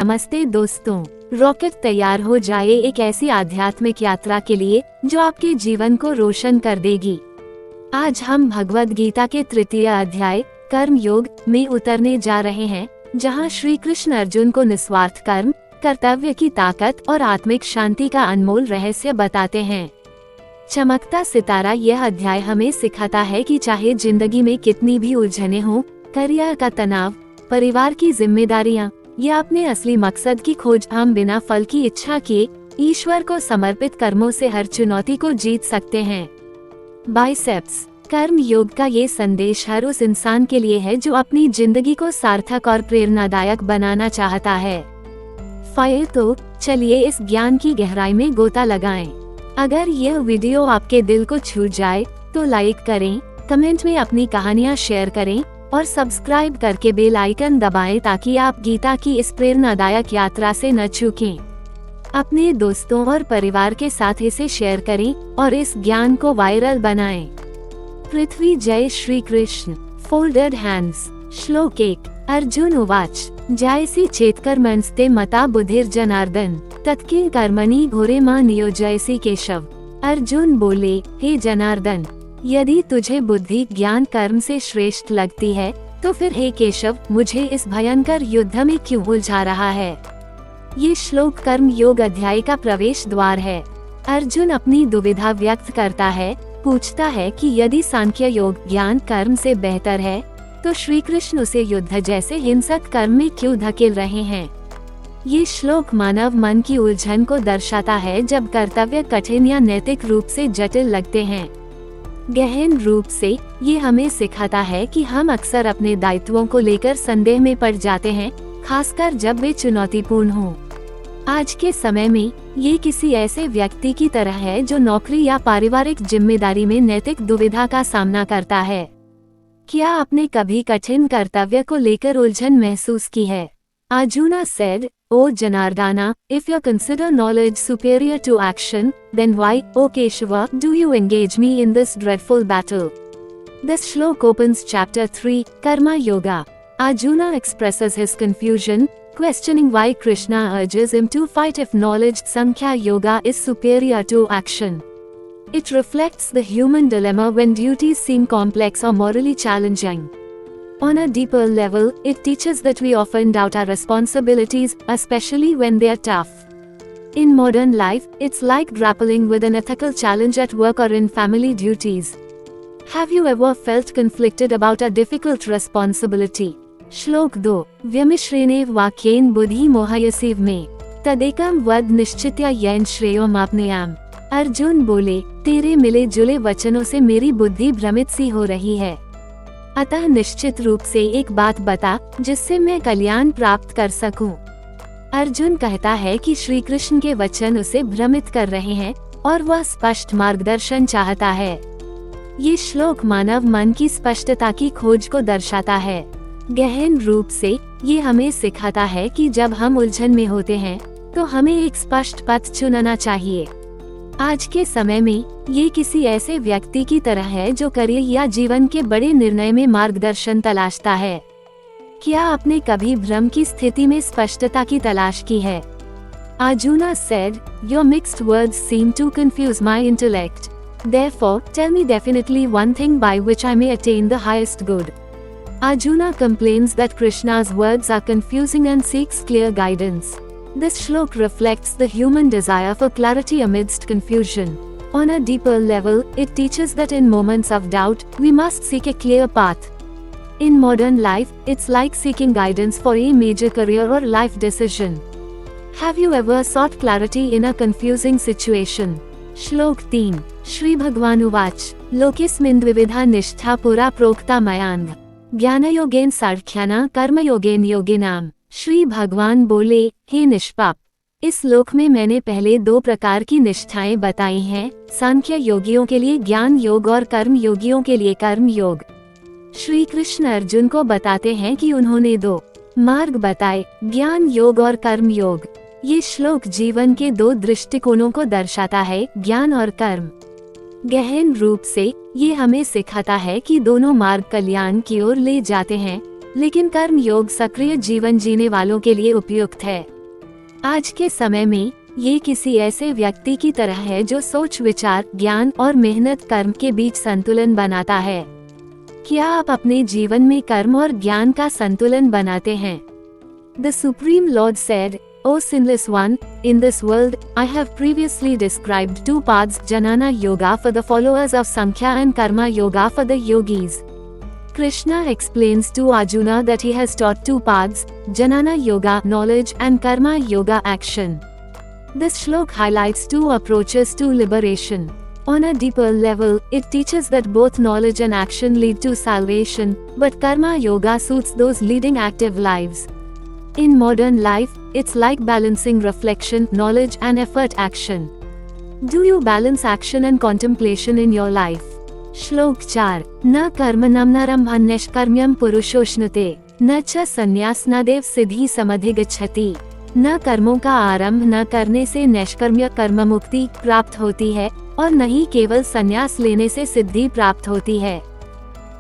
नमस्ते दोस्तों, रॉकेट तैयार हो जाए एक ऐसी आध्यात्मिक यात्रा के लिए जो आपके जीवन को रोशन कर देगी। आज हम भगवद गीता के तृतीय अध्याय कर्म योग में उतरने जा रहे हैं, जहां श्री कृष्ण अर्जुन को निस्वार्थ कर्म, कर्तव्य की ताकत और आत्मिक शांति का अनमोल रहस्य बताते हैं। चमकता सितारा यह अध्याय हमें सिखाता है कि चाहे जिंदगी में कितनी भी उलझने हों, करियर का तनाव, परिवार की जिम्मेदारियां या अपने असली मकसद की खोज, हम बिना फल की इच्छा किए ईश्वर को समर्पित कर्मों से हर चुनौती को जीत सकते हैं। बाइसेप्स कर्म योग का ये संदेश हर उस इंसान के लिए है जो अपनी जिंदगी को सार्थक और प्रेरणादायक बनाना चाहता है। तो चलिए इस ज्ञान की गहराई में गोता लगाएं। अगर यह वीडियो आपके दिल को छू जाए तो लाइक करें, कमेंट में अपनी कहानियां शेयर करें और सब्सक्राइब करके बेल आइकन दबाएं ताकि आप गीता की इस प्रेरणादायक यात्रा से न चूकें। अपने दोस्तों और परिवार के साथ इसे शेयर करें और इस ज्ञान को वायरल बनाएं। पृथ्वी जय श्री कृष्ण। Folded hands. श्लोक 1। अर्जुन उवाच जायसी चेत्कर्मणस्ते मता बुद्धिर्जनार्दन तत्किं कर्मणि घोरे मां नियोजयसि केशव। अर्जुन बोले, हे जनार्दन, यदि तुझे बुद्धि ज्ञान कर्म से श्रेष्ठ लगती है तो फिर हे केशव, मुझे इस भयंकर युद्ध में क्यों उलझा रहा है। ये श्लोक कर्म योग अध्याय का प्रवेश द्वार है। अर्जुन अपनी दुविधा व्यक्त करता है, पूछता है कि यदि सांख्य योग ज्ञान कर्म से बेहतर है तो श्री कृष्ण उसे युद्ध जैसे हिंसक कर्म में क्यों धकेल रहे हैं। ये श्लोक मानव मन की उलझन को दर्शाता है, जब कर्तव्य कठिन या नैतिक रूप से जटिल लगते हैं। गहन रूप से ये हमें सिखाता है कि हम अक्सर अपने दायित्वों को लेकर संदेह में पड़ जाते हैं, खासकर जब वे चुनौतीपूर्ण हों। आज के समय में ये किसी ऐसे व्यक्ति की तरह है जो नौकरी या पारिवारिक जिम्मेदारी में नैतिक दुविधा का सामना करता है। क्या आपने कभी कठिन कर्तव्य को लेकर उलझन महसूस की है? Arjuna said, O Janardana, if you consider knowledge superior to action, then why, O Keshava, do you engage me in this dreadful battle? This shlok opens chapter 3, Karma Yoga. Arjuna expresses his confusion, questioning why Krishna urges him to fight if knowledge Sankhya Yoga is superior to action. It reflects the human dilemma when duties seem complex or morally challenging. On a deeper level, it teaches that we often doubt our responsibilities, especially when they are tough. In modern life, it's like grappling with an ethical challenge at work or in family duties. Have you ever felt conflicted about a difficult responsibility? श्लोक 2। व्यमिश्रेणेव वाक्येन बुद्धि मोहयसीव में तदेकम वद निश्चित्य येन श्रेयो मापनेयाम। अर्जुन बोले, तेरे मिले जुले वचनों से मेरी बुद्धि भ्रमित सी हो रही है, अतः निश्चित रूप से एक बात बता जिससे मैं कल्याण प्राप्त कर सकूं। अर्जुन कहता है कि श्री कृष्ण के वचन उसे भ्रमित कर रहे हैं और वह स्पष्ट मार्गदर्शन चाहता है। ये श्लोक मानव मन की स्पष्टता की खोज को दर्शाता है। गहन रूप से ये हमें सिखाता है कि जब हम उलझन में होते हैं तो हमें एक स्पष्ट पथ चुनना चाहिए। आज के समय में ये किसी ऐसे व्यक्ति की तरह है जो करियर या जीवन के बड़े निर्णय में मार्गदर्शन तलाशता है। क्या आपने कभी भ्रम की स्थिति में स्पष्टता की तलाश की है? Arjuna said, Your mixed words seem to confuse my intellect. Therefore, tell me definitely one thing by which I may attain the highest good. Arjuna complains that Krishna's words are confusing and seeks clear guidance. This shlok reflects the human desire for clarity amidst confusion. On a deeper level, it teaches that in moments of doubt, we must seek a clear path. In modern life, it's like seeking guidance for a major career or life decision. Have you ever sought clarity in a confusing situation? श्लोक 3। श्री भगवान उवाच लोकेस्मिन् द्विविधा निष्ठा पुरा प्रोक्ता मयांग ज्ञानयोगेन साङ्ख्याना कर्मयोगेन योगिनाम। श्री भगवान बोले, हे निष्पाप, इस लोक में मैंने पहले दो प्रकार की निष्ठाएं बताई हैं, सांख्य योगियों के लिए ज्ञान योग और कर्म योगियों के लिए कर्म योग। श्री कृष्ण अर्जुन को बताते हैं कि उन्होंने दो मार्ग बताए, ज्ञान योग और कर्म योग। ये श्लोक जीवन के दो दृष्टिकोणों को दर्शाता है, ज्ञान और कर्म। गहन रूप से ये हमें सिखाता है कि दोनों मार्ग कल्याण की ओर ले जाते हैं, लेकिन कर्म योग सक्रिय जीवन जीने वालों के लिए उपयुक्त है। आज के समय में ये किसी ऐसे व्यक्ति की तरह है जो सोच, विचार, ज्ञान और मेहनत कर्म के बीच संतुलन बनाता है। क्या आप अपने जीवन में कर्म और ज्ञान का संतुलन बनाते हैं? The Supreme Lord said, O sinless one, in this world, I have previously described two paths, Jnana Yoga for the followers of Sankhya and Karma Yoga for the yogis. Krishna explains to Arjuna that he has taught two paths, Jnana Yoga, knowledge, and Karma Yoga, action. This shlok highlights two approaches to liberation. On a deeper level, it teaches that both knowledge and action lead to salvation, but Karma Yoga suits those leading active lives. In modern life, it's like balancing reflection, knowledge, and effort, action. Do you balance action and contemplation in your life? श्लोक 4 न कर्मणं नारम्भं नैष्कर्म्यं पुरुषोऽश्नुते न च संन्यासनादेव सिद्धि समधिगच्छति। न कर्मों का आरंभ न करने से नैष्कर्म्य कर्म मुक्ति प्राप्त होती है और न ही केवल संन्यास लेने से सिद्धि प्राप्त होती है।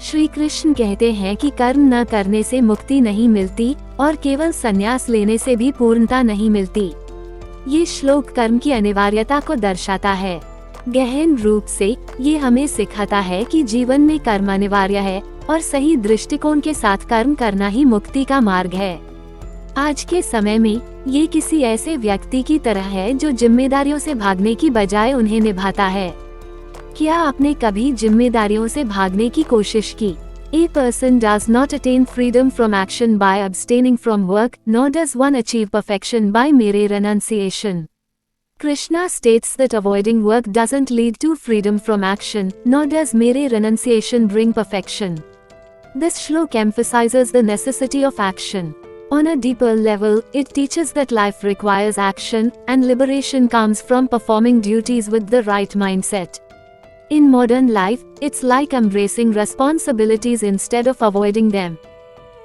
श्री कृष्ण कहते हैं कि कर्म न करने से मुक्ति नहीं मिलती और केवल संन्यास लेने से भी पूर्णता नहीं मिलती। ये श्लोक कर्म की अनिवार्यता को दर्शाता है। गहन रूप से ये हमें सिखाता है कि जीवन में कर्म अनिवार्य है और सही दृष्टिकोण के साथ कर्म करना ही मुक्ति का मार्ग है। आज के समय में ये किसी ऐसे व्यक्ति की तरह है जो जिम्मेदारियों से भागने की बजाय उन्हें निभाता है। क्या आपने कभी जिम्मेदारियों से भागने की कोशिश की? A person does not attain freedom from action by abstaining from work, nor does one achieve perfection by mere renunciation. Krishna states that avoiding work doesn't lead to freedom from action, nor does mere renunciation bring perfection. This shlok emphasizes the necessity of action. On a deeper level, it teaches that life requires action, and liberation comes from performing duties with the right mindset. In modern life, it's like embracing responsibilities instead of avoiding them.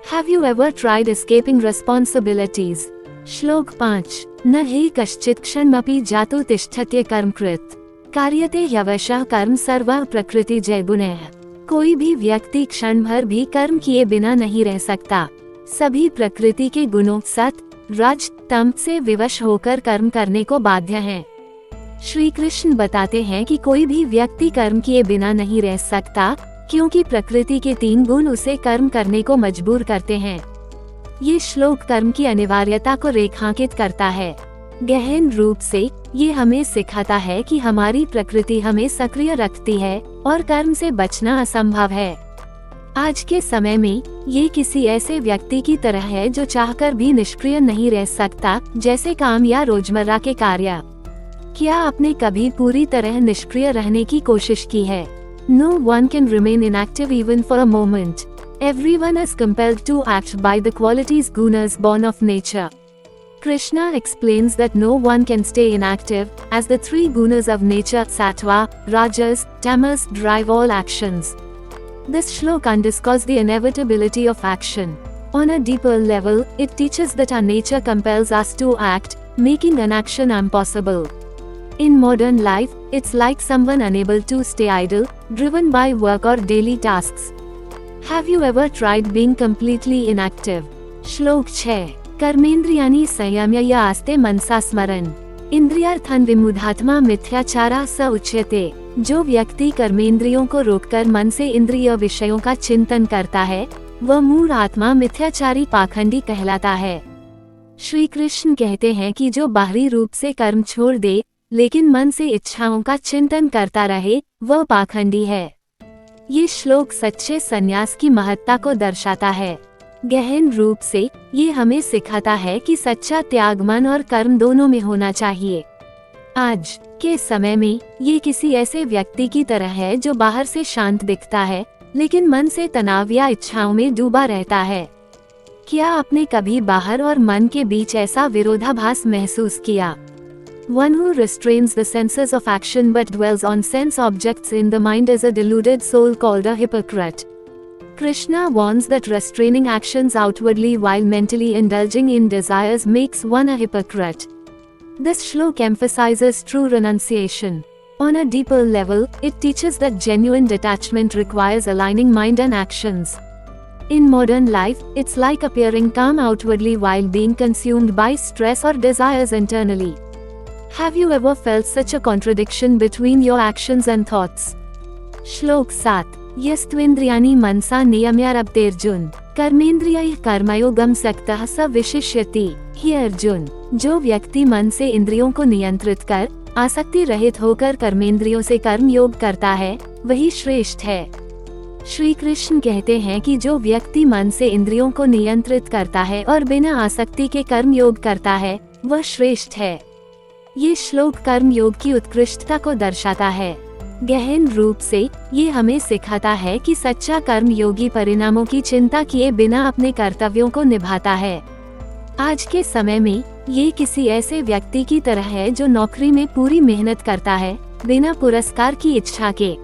Have you ever tried escaping responsibilities? श्लोक 5 न हि कश्चित् क्षणमपि जातु तिष्ठत्य कर्मकृत् कार्यते ह्यवशः कर्म सर्वः प्रकृति जयगुणः। कोई भी व्यक्ति क्षण भर भी कर्म किए बिना नहीं रह सकता। सभी प्रकृति के गुणों सत, रज, तम से विवश होकर कर्म करने को बाध्य हैं। श्री कृष्ण बताते हैं कि कोई भी व्यक्ति कर्म किए बिना नहीं रह सकता, क्योंकि प्रकृति के 3 गुण उसे कर्म करने को मजबूर करते हैं। ये श्लोक कर्म की अनिवार्यता को रेखांकित करता है। गहन रूप से ये हमें सिखाता है कि हमारी प्रकृति हमें सक्रिय रखती है और कर्म से बचना असंभव है। आज के समय में ये किसी ऐसे व्यक्ति की तरह है जो चाहकर भी निष्क्रिय नहीं रह सकता, जैसे काम या रोजमर्रा के कार्य। क्या आपने कभी पूरी तरह निष्क्रिय रहने की कोशिश की है? No one can remain inactive even for a moment. Everyone is compelled to act by the qualities gunas born of nature. Krishna explains that no one can stay inactive, as the 3 gunas of nature, sattva, rajas, tamas, drive all actions. This shlok underscores the inevitability of action. On a deeper level, it teaches that our nature compels us to act, making inaction impossible. In modern life, it's like someone unable to stay idle, driven by work or daily tasks. Have you ever tried being completely inactive? श्लोक 6 कर्मेंद्रियाणि संयम्य य आस्ते मनसा स्मरन् इंद्रियार्थान् विमूढात्मा मिथ्याचारः स उच्यते। जो व्यक्ति कर्मेंद्रियों को रोककर मन से इंद्रिय विषयों का चिंतन करता है, वह मूढ़ आत्मा मिथ्याचारी पाखंडी कहलाता है। श्री कृष्ण कहते हैं कि जो बाहरी रूप से कर्म छोड़ दे, लेकिन मन से इच्छाओं का चिंतन करता रहे, वह पाखंडी है। ये श्लोक सच्चे संन्यास की महत्ता को दर्शाता है। गहन रूप से ये हमें सिखाता है कि सच्चा त्याग मन और कर्म दोनों में होना चाहिए। आज के समय में ये किसी ऐसे व्यक्ति की तरह है जो बाहर से शांत दिखता है, लेकिन मन से तनाव या इच्छाओं में डूबा रहता है। क्या आपने कभी बाहर और मन के बीच ऐसा विरोधाभास महसूस किया? One who restrains the senses of action but dwells on sense objects in the mind is a deluded soul called a hypocrite. Krishna warns that restraining actions outwardly while mentally indulging in desires makes one a hypocrite. This shlok emphasizes true renunciation. On a deeper level, it teaches that genuine detachment requires aligning mind and actions. In modern life, it's like appearing calm outwardly while being consumed by stress or desires internally. Have you ever felt such a contradiction between your actions and thoughts? श्लोक 7 यस्त्वेन्द्रियाणि मनसा नियम्यारभतेर्जुन कर्मेन्द्रियैः कर्मयोगं सक्तः स विशिष्यति। हे अर्जुन, जो व्यक्ति मन से इंद्रियों को नियंत्रित कर आसक्ति रहित होकर कर्मेंद्रियों से कर्म योग करता है, वही श्रेष्ठ है। श्री कृष्ण कहते हैं कि जो व्यक्ति मन से इंद्रियों को नियंत्रित करता है और बिना आसक्ति के कर्म योग करता है, वह श्रेष्ठ है। ये श्लोक कर्म योग की उत्कृष्टता को दर्शाता है। गहन रूप से ये हमें सिखाता है कि सच्चा कर्म योगी परिणामों की चिंता किए बिना अपने कर्तव्यों को निभाता है। आज के समय में ये किसी ऐसे व्यक्ति की तरह है जो नौकरी में पूरी मेहनत करता है बिना पुरस्कार की इच्छा के।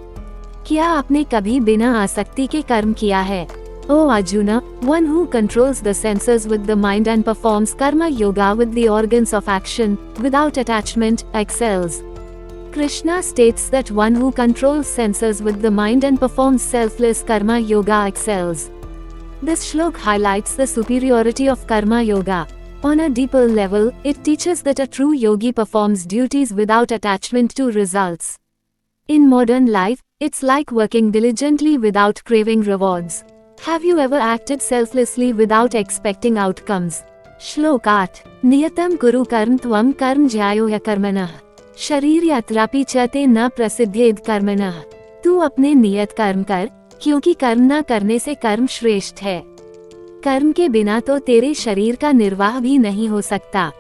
क्या आपने कभी बिना आसक्ति के कर्म किया है? O Arjuna, one who controls the senses with the mind and performs karma yoga with the organs of action, without attachment, excels. Krishna states that one who controls senses with the mind and performs selfless karma yoga excels. This shlok highlights the superiority of karma yoga. On a deeper level, it teaches that a true yogi performs duties without attachment to results. In modern life, it's like working diligently without craving rewards. Have you ever acted selflessly without expecting outcomes? श्लोक 8 नियतं कुरु कर्म त्वं कर्म ज्यायो ह्यकर्मणः शरीरयात्रापि च ते न प्रसिद्धेद कर्मणः। तू अपने नियत कर्म कर, क्योंकि कर्म न करने से कर्म श्रेष्ठ है। कर्म के बिना तो तेरे शरीर का निर्वाह भी नहीं हो सकता।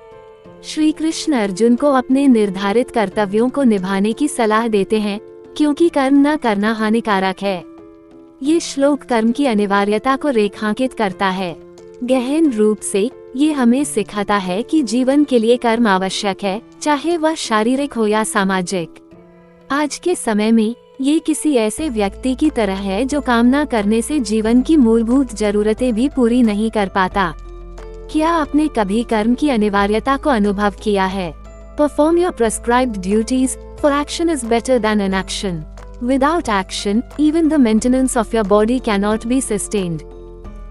श्री कृष्ण अर्जुन को अपने निर्धारित कर्तव्यों को निभाने की सलाह देते हैं, क्योंकि कर्म न करना हानिकारक है। ये श्लोक कर्म की अनिवार्यता को रेखांकित करता है। गहन रूप से ये हमें सिखाता है कि जीवन के लिए कर्म आवश्यक है, चाहे वह शारीरिक हो या सामाजिक। आज के समय में ये किसी ऐसे व्यक्ति की तरह है जो कामना करने से जीवन की मूलभूत जरूरतें भी पूरी नहीं कर पाता। क्या आपने कभी कर्म की अनिवार्यता को अनुभव किया है? Perform your prescribed duties, for action is better than inaction. Without action, even the maintenance of your body cannot be sustained.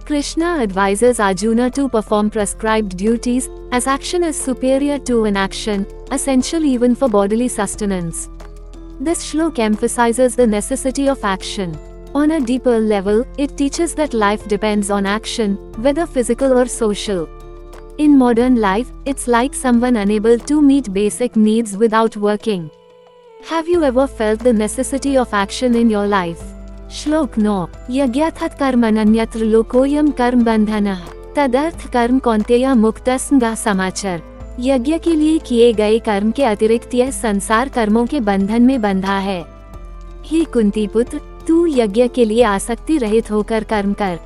Krishna advises Arjuna to perform prescribed duties, as action is superior to inaction, essential even for bodily sustenance. This shlok emphasizes the necessity of action. On a deeper level, it teaches that life depends on action, whether physical or social. In modern life, it's like someone unable to meet basic needs without working. Have you ever felt the necessity of action in your life? श्लोक 9 यज्ञार्थत कर्मण्यत्र लोकोयम कर्म बंधनः तदर्थ कर्म कौन्तेय मुक्तस्मृह समाचर। यज्ञ के लिए किए गए कर्म के अतिरिक्त यह संसार कर्मों के बंधन में बंधा है। हे कुंती पुत्र, तू यज्ञ के लिए आसक्ति रहित होकर कर्म कर।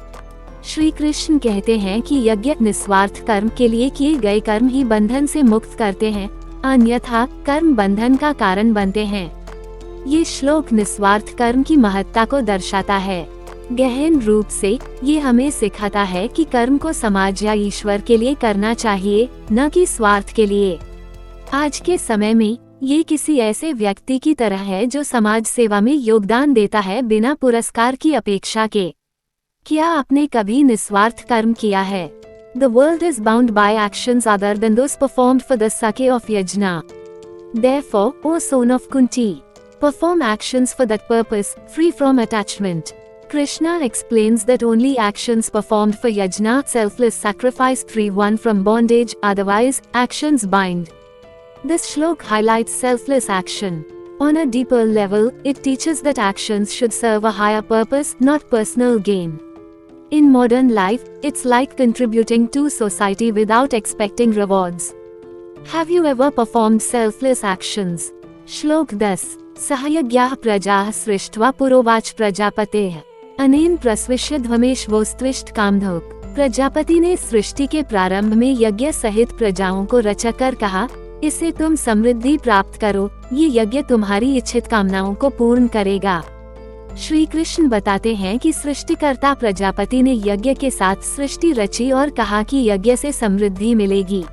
श्री कृष्ण कहते हैं कि यज्ञ निस्वार्थ कर्म के लिए किए गए कर्म ही बंधन से मुक्त करते हैं, अन्यथा कर्म बंधन का कारण बनते हैं। ये श्लोक निस्वार्थ कर्म की महत्ता को दर्शाता है। गहन रूप से ये हमें सिखाता है कि कर्म को समाज या ईश्वर के लिए करना चाहिए, न कि स्वार्थ के लिए। आज के समय में ये किसी ऐसे व्यक्ति की तरह है जो समाज सेवा में योगदान देता है बिना पुरस्कार की अपेक्षा के। क्या आपने कभी निस्वार्थ कर्म किया है? The world is bound by actions other than those performed for the sake of yajna. Therefore, O son of Kunti, perform actions for that purpose, free from attachment. Krishna explains that only actions performed for yajna, selfless sacrifice, free one from bondage, otherwise, actions bind. This shlok highlights selfless action. On a deeper level, it teaches that actions should serve a higher purpose, not personal gain. In modern life, it's like contributing to society without expecting rewards. Have you ever performed selfless actions? श्लोक 10 सहयज्ञाः प्रजाः सृष्ट्वा पुरोवाच प्रजापतेः अनेन प्रस्विष्यध्वमेष्वोस्त्विष्ट कामधुक्। प्रजापति ने सृष्टि के प्रारंभ में यज्ञ सहित प्रजाओं को रचकर कहा, इससे तुम समृद्धि प्राप्त करो, ये यज्ञ तुम्हारी इच्छित कामनाओं को पूर्ण करेगा। श्री कृष्ण बताते हैं कि सृष्टिकर्ता प्रजापति ने यज्ञ के साथ सृष्टि रची और कहा कि यज्ञ से समृद्धि मिलेगी।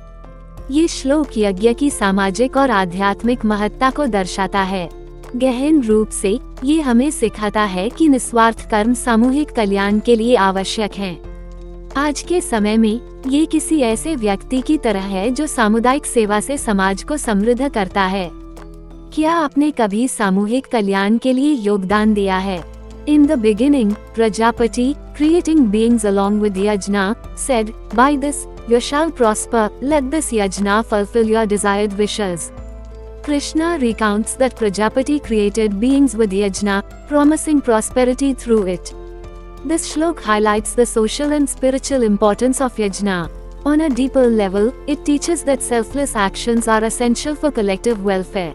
ये श्लोक यज्ञ की सामाजिक और आध्यात्मिक महत्ता को दर्शाता है। गहन रूप से ये हमें सिखाता है कि निस्वार्थ कर्म सामूहिक कल्याण के लिए आवश्यक हैं। आज के समय में ये किसी ऐसे व्यक्ति की तरह है जो सामुदायिक सेवा से समाज को समृद्ध करता है। क्या आपने कभी सामूहिक कल्याण के लिए योगदान दिया है? In the beginning, Prajapati, creating beings along with Yajna, said, "By this, you shall prosper, let this Yajna fulfill your desired wishes." Krishna recounts that Prajapati created beings with Yajna, promising prosperity through it. This shlok highlights the social and spiritual importance of Yajna. On a deeper level, it teaches that selfless actions are essential for collective welfare.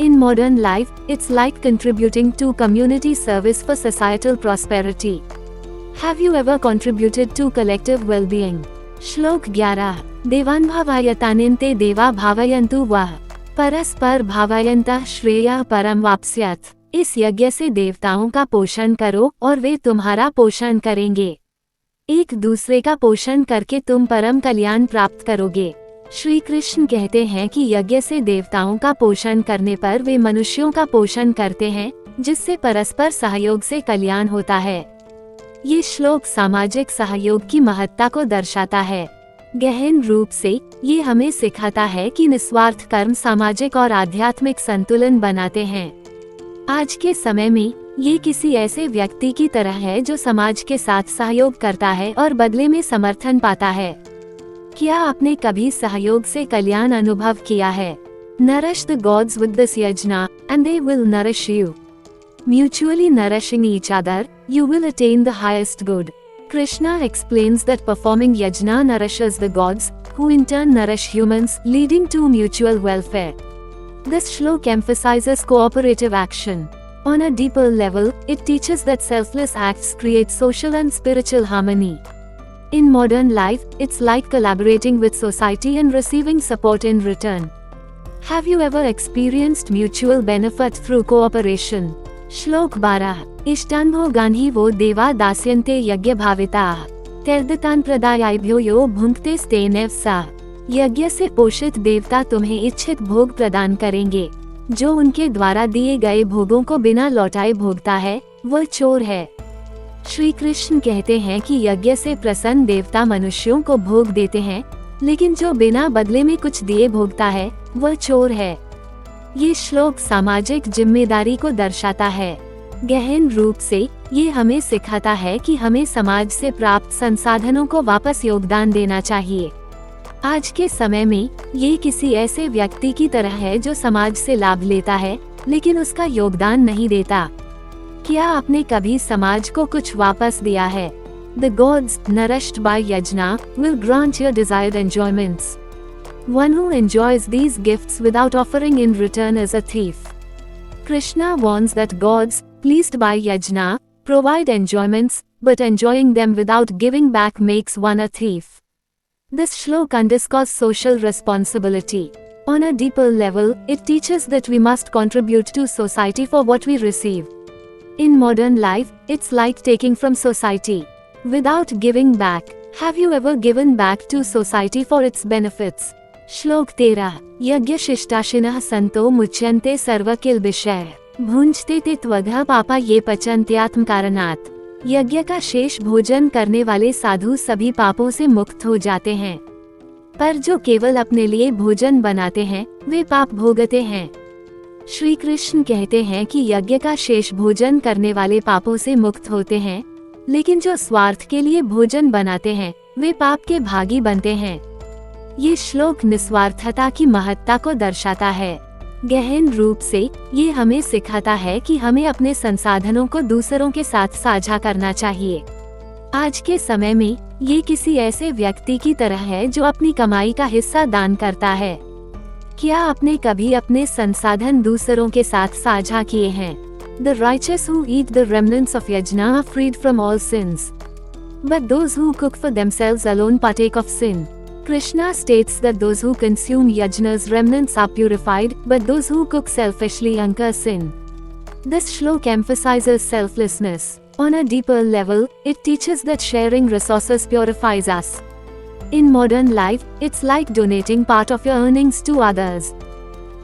In modern life, it's like contributing to community service for societal prosperity. Have you ever contributed to collective well-being? श्लोक 11 देवान्भावयतानिन्ते देवा भावयन्तु वः परस्पर भावयन्तः श्रेयः परम वाप्स्यथ। इस यज्ञ से देवताओं का पोषण करो और वे तुम्हारा पोषण करेंगे। एक दूसरे का पोषण करके तुम परम कल्याण प्राप्त करोगे। श्री कृष्ण कहते हैं कि यज्ञ से देवताओं का पोषण करने पर वे मनुष्यों का पोषण करते हैं, जिससे परस्पर सहयोग से कल्याण होता है। ये श्लोक सामाजिक सहयोग की महत्ता को दर्शाता है। गहन रूप से ये हमें सिखाता है कि निस्वार्थ कर्म सामाजिक और आध्यात्मिक संतुलन बनाते हैं। आज के समय में ये किसी ऐसे व्यक्ति की तरह है जो समाज के साथ सहयोग करता है और बदले में समर्थन पाता है। क्या आपने कभी सहयोग से कल्याण अनुभव किया है? Nourish the gods with this yajna, and they will nourish you. Mutually nourishing each other, you will attain the highest good. Krishna explains that performing yajna nourishes the gods, who in turn nourish humans, leading to mutual welfare. This shlok emphasizes cooperative action. On a deeper level, it teaches that selfless acts create social and spiritual harmony. In modern life, it's like collaborating with society and receiving support in return. Have you ever experienced mutual benefit through cooperation? श्लोक 12 इष्टान्भो गान्ही वो देवा दास्यन्ते यज्ञ भाविताः तैर्दतान् प्रदायाभ्यो यो भुङ्क्ते स्तेनैव सः। यज्ञ से पोषित देवता तुम्हें इच्छित भोग प्रदान करेंगे। जो उनके द्वारा दिए गए भोगों को बिना लौटाए भोगता है, वह चोर है। श्री कृष्ण कहते हैं कि यज्ञ से प्रसन्न देवता मनुष्यों को भोग देते हैं, लेकिन जो बिना बदले में कुछ दिए भोगता है, वह चोर है। ये श्लोक सामाजिक जिम्मेदारी को दर्शाता है। गहन रूप से ये हमें सिखाता है कि हमें समाज से प्राप्त संसाधनों को वापस योगदान देना चाहिए। आज के समय में ये किसी ऐसे व्यक्ति की तरह है जो समाज से लाभ लेता है, लेकिन उसका योगदान नहीं देता। क्या आपने कभी समाज को कुछ वापस दिया है? The gods, nourished by yajna, will grant your desired enjoyments. One who enjoys these gifts without offering in return is a thief. Krishna warns that gods, pleased by yajna, provide enjoyments, but enjoying them without giving back makes one a thief. This shlok underscores social responsibility. On a deeper level, it teaches that we must contribute to society for what we receive. In modern life, it's like taking from society without giving back. Have you ever given back to society for its benefits? श्लोक 13 यज्ञ शिष्टाशिनः संतो मुच्यन्ते सर्वकिल्बिषैः भुञ्जते ते त्वघः पापा ये पचन्त्यात्म कारणात्। यज्ञ का शेष भोजन करने वाले साधु सभी पापों से मुक्त हो जाते हैं, पर जो केवल अपने लिए भोजन बनाते हैं, वे पाप भोगते हैं। श्री कृष्ण कहते हैं कि यज्ञ का शेष भोजन करने वाले पापों से मुक्त होते हैं, लेकिन जो स्वार्थ के लिए भोजन बनाते हैं, वे पाप के भागी बनते हैं। ये श्लोक निस्वार्थता की महत्ता को दर्शाता है। गहन रूप से ये हमें सिखाता है कि हमें अपने संसाधनों को दूसरों के साथ साझा करना चाहिए। आज के समय में ये किसी ऐसे व्यक्ति की तरह है जो अपनी कमाई का हिस्सा दान करता है। क्या आपने कभी अपने संसाधन दूसरों के साथ साझा किए हैं? The righteous who eat the remnants of yajna are freed from all sins, but those who cook for themselves alone partake of sin. Krishna states that those who consume yajna's remnants are purified, but those who cook selfishly incur sin. This shlok emphasizes selflessness. On a deeper level, it teaches that sharing resources purifies us. In modern life, it's like donating part of your earnings to others.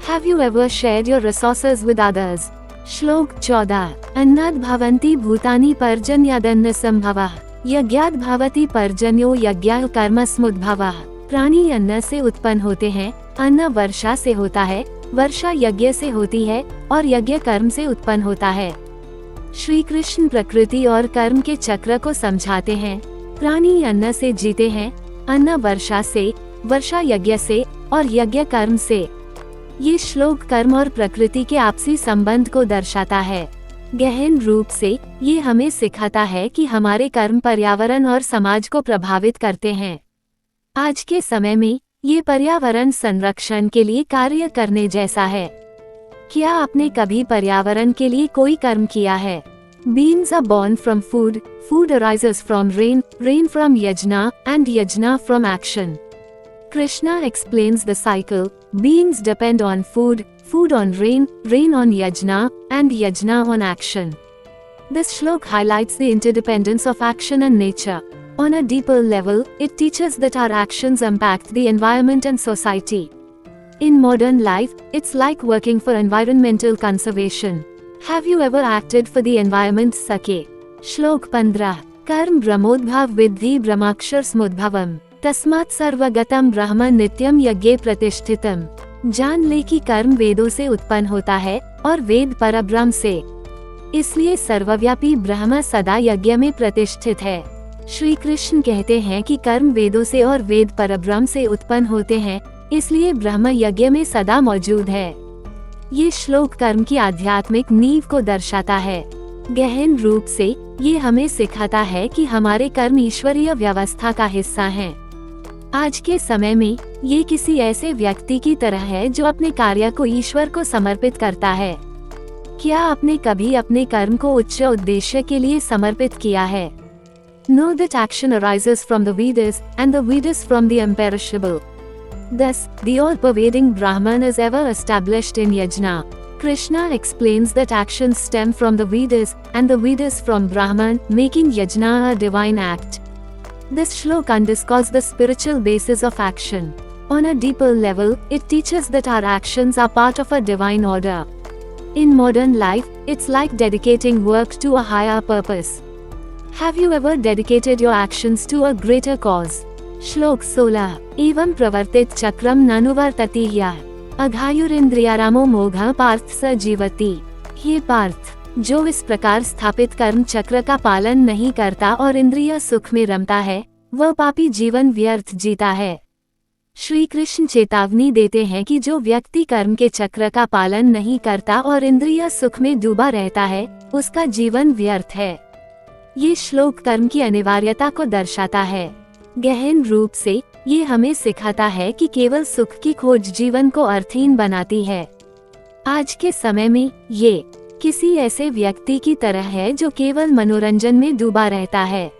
Have you ever shared your resources with others? श्लोक 14। अन्नाद् भवन्ति भूतानि पर्जन्यादन्न संभवः यज्ञाद् भवति पर्जन्यो यज्ञाः कर्मसमुद्भवः। प्राणी अन्न से उत्पन्न होते हैं, अन्न वर्षा से होता है, वर्षा यज्ञ से होती है और यज्ञ कर्म से उत्पन्न होता है। श्री कृष्ण प्रकृति और कर्म के चक्र को समझाते हैं। प्राणी अन्न से जीते हैं, अन्न वर्षा से, वर्षा यज्ञ से और यज्ञ कर्म से। ये श्लोक कर्म और प्रकृति के आपसी संबंध को दर्शाता है। गहन रूप से ये हमें सिखाता है कि हमारे कर्म पर्यावरण और समाज को प्रभावित करते हैं। आज के समय में ये पर्यावरण संरक्षण के लिए कार्य करने जैसा है। क्या आपने कभी पर्यावरण के लिए कोई कर्म किया है? Beings are born from food, food arises from rain, rain from yajna and yajna from action. Krishna explains the cycle. Beings depend on food, food on rain, rain on yajna and yajna on action. This shlok highlights the interdependence of action and nature. On a deeper level, it teaches that our actions impact the environment and society. In modern life, it's like working for environmental conservation. Have you ever acted for the environment? Sake. श्लोक 15। कर्म ब्रह्मोद्भव विद्धि ब्रह्माक्षर समुद्भवम् तस्मात् सर्वगतम् ब्रह्म नित्यम यज्ञे प्रतिष्ठितम्। जान ले कि कर्म वेदों से उत्पन्न होता है और वेद परब्रह्म से, इसलिए सर्वव्यापी ब्रह्म सदा यज्ञ में प्रतिष्ठित है। श्री कृष्ण कहते हैं कि कर्म वेदों से और वेद परब्रह्म से उत्पन्न होते हैं, इसलिए ब्रह्म यज्ञ में सदा मौजूद है। ये श्लोक कर्म की आध्यात्मिक नींव को दर्शाता है। गहन रूप से ये हमें सिखाता है कि हमारे कर्म ईश्वरीय व्यवस्था का हिस्सा हैं। आज के समय में ये किसी ऐसे व्यक्ति की तरह है जो अपने कार्य को ईश्वर को समर्पित करता है। क्या आपने कभी अपने कर्म को उच्च उद्देश्य के लिए समर्पित किया है? Know that action arises from the Vedas and the Vedas from the imperishable. Thus, the all-pervading Brahman is ever established in Yajna. Krishna explains that actions stem from the Vedas and the Vedas from Brahman, making Yajna a divine act. This shlok underscores the spiritual basis of action. On a deeper level, it teaches that our actions are part of a divine order. In modern life, it's like dedicating work to a higher purpose. Have you ever dedicated your actions to a greater cause? श्लोक 16। एवं प्रवर्तित चक्रम ननुवर्तति ह्यः अघायुरिन्द्रियारामो मोघः पार्थ स जीवति। हे पार्थ, जो इस प्रकार स्थापित कर्म चक्र का पालन नहीं करता और इंद्रिय सुख में रमता है, वह पापी जीवन व्यर्थ जीता है। श्री कृष्ण चेतावनी देते हैं कि जो व्यक्ति कर्म के चक्र का पालन नहीं करता और इंद्रिय सुख में डूबा रहता है, उसका जीवन व्यर्थ है। ये श्लोक कर्म की अनिवार्यता को दर्शाता है। गहन रूप से ये हमें सिखाता है कि केवल सुख की खोज जीवन को अर्थहीन बनाती है। आज के समय में ये किसी ऐसे व्यक्ति की तरह है जो केवल मनोरंजन में डूबा रहता है।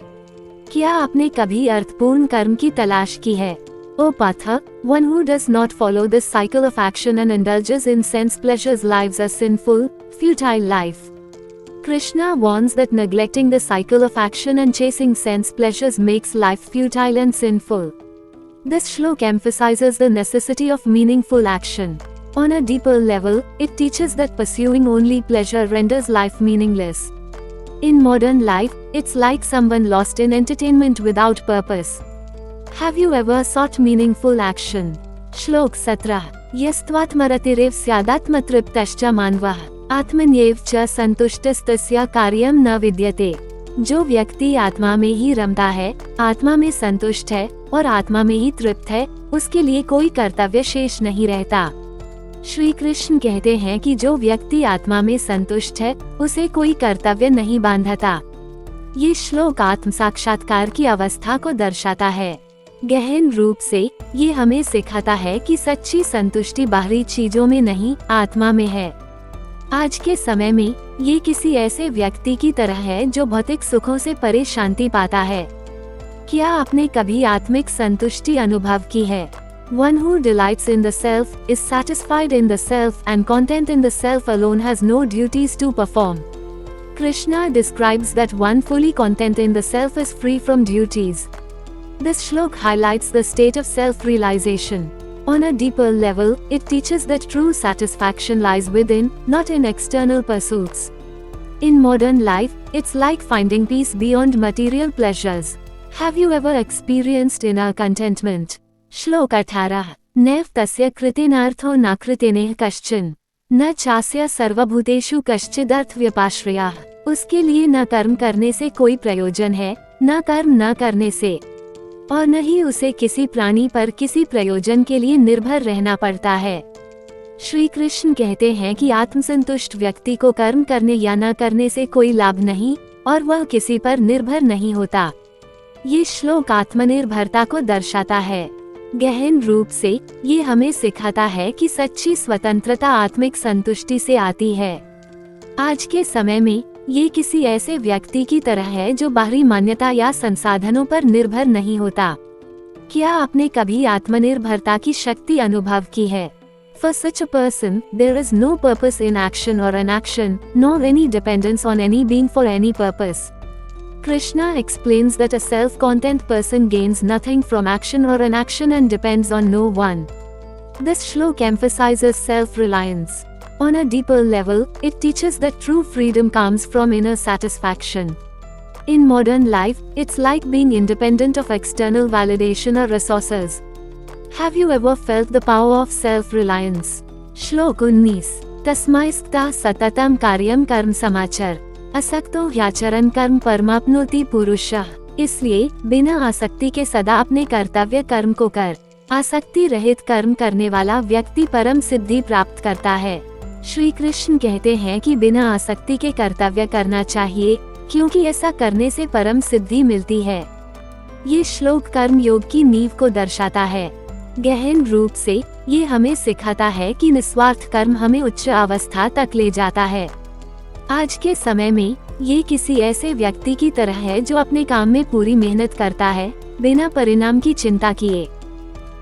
क्या आपने कभी अर्थपूर्ण कर्म की तलाश की है? O Patha, one who does not follow this cycle of action and indulges in sense pleasures lives a sinful, futile life. Krishna warns that neglecting the cycle of action and chasing sense pleasures makes life futile and sinful. This shlok emphasizes the necessity of meaningful action. On a deeper level, it teaches that pursuing only pleasure renders life meaningless. In modern life, it's like someone lost in entertainment without purpose. Have you ever sought meaningful action? श्लोक 17। यस्त्वात्मरतिरेव स्यादात्मतृप्तश्च मानवः आत्मन्येव च संतुष्टस्तस्य कार्यं न विद्यते। जो व्यक्ति आत्मा में ही रमता है, आत्मा में संतुष्ट है और आत्मा में ही तृप्त है, उसके लिए कोई कर्तव्य शेष नहीं रहता। श्री कृष्ण कहते हैं कि जो व्यक्ति आत्मा में संतुष्ट है, उसे कोई कर्तव्य नहीं बांधता। ये श्लोक आत्म साक्षात्कार की अवस्था को दर्शाता है। गहन रूप से ये हमें सिखाता है कि सच्ची संतुष्टि बाहरी चीजों में नहीं, आत्मा में है। आज के समय में ये किसी ऐसे व्यक्ति की तरह है जो भौतिक सुखों से परे शांति पाता है। क्या आपने कभी आत्मिक संतुष्टि अनुभव की है? One who delights in the self, is satisfied in the self and content in the self alone has no duties to perform. Krishna describes that one fully content in the self is free from duties. This shlok highlights the state of self-realization. On a deeper level, it teaches that true satisfaction lies within, not in external pursuits. In modern life, it's like finding peace beyond material pleasures. Have you ever experienced inner contentment? श्लोक 18 नैव तस्य कृतेनार्थो न कृतेनेह कश्चन न चास्य सर्वभूतेषु कश्चिदर्थ व्यपाश्रयाः। उसके लिए न कर्म करने से कोई प्रयोजन है, न कर्म न करने से, और न ही उसे किसी प्राणी पर किसी प्रयोजन के लिए निर्भर रहना पड़ता है। श्री कृष्ण कहते हैं कि आत्मसंतुष्ट व्यक्ति को कर्म करने या न करने से कोई लाभ नहीं और वह किसी पर निर्भर नहीं होता। ये श्लोक आत्मनिर्भरता को दर्शाता है। गहन रूप से ये हमें सिखाता है कि सच्ची स्वतंत्रता आत्मिक संतुष्टि से आती है। आज के समय में ये किसी ऐसे व्यक्ति की तरह है जो बाहरी मान्यता या संसाधनों पर निर्भर नहीं होता। क्या आपने कभी आत्मनिर्भरता की शक्ति अनुभव की है? For such a person, there is no purpose in action or inaction, nor any dependence on any being for any purpose. Krishna explains that a self-content person gains nothing from action or inaction and depends on no one. This shlok emphasizes self-reliance. On a deeper level, it teaches that true freedom comes from inner satisfaction. In modern life, it's like being independent of external validation or resources. Have you ever felt the power of self-reliance? श्लोक 19 तस्मास्ता सततम कार्यम कर्म समाचर असक्तो ह्याचरण कर्म परमाप्नोति पुरुषः। इसलिए बिना आसक्ति के सदा अपने कर्तव्य कर्म को कर आसक्ति रहित कर्म करने वाला व्यक्ति परम सिद्धि प्राप्त करता है। श्री कृष्ण कहते हैं कि बिना आसक्ति के कर्तव्य करना चाहिए, क्योंकि ऐसा करने से परम सिद्धि मिलती है। ये श्लोक कर्म योग की नींव को दर्शाता है। गहन रूप से ये हमें सिखाता है कि निस्वार्थ कर्म हमें उच्च अवस्था तक ले जाता है। आज के समय में ये किसी ऐसे व्यक्ति की तरह है जो अपने काम में पूरी मेहनत करता है, बिना परिणाम की चिंता किए।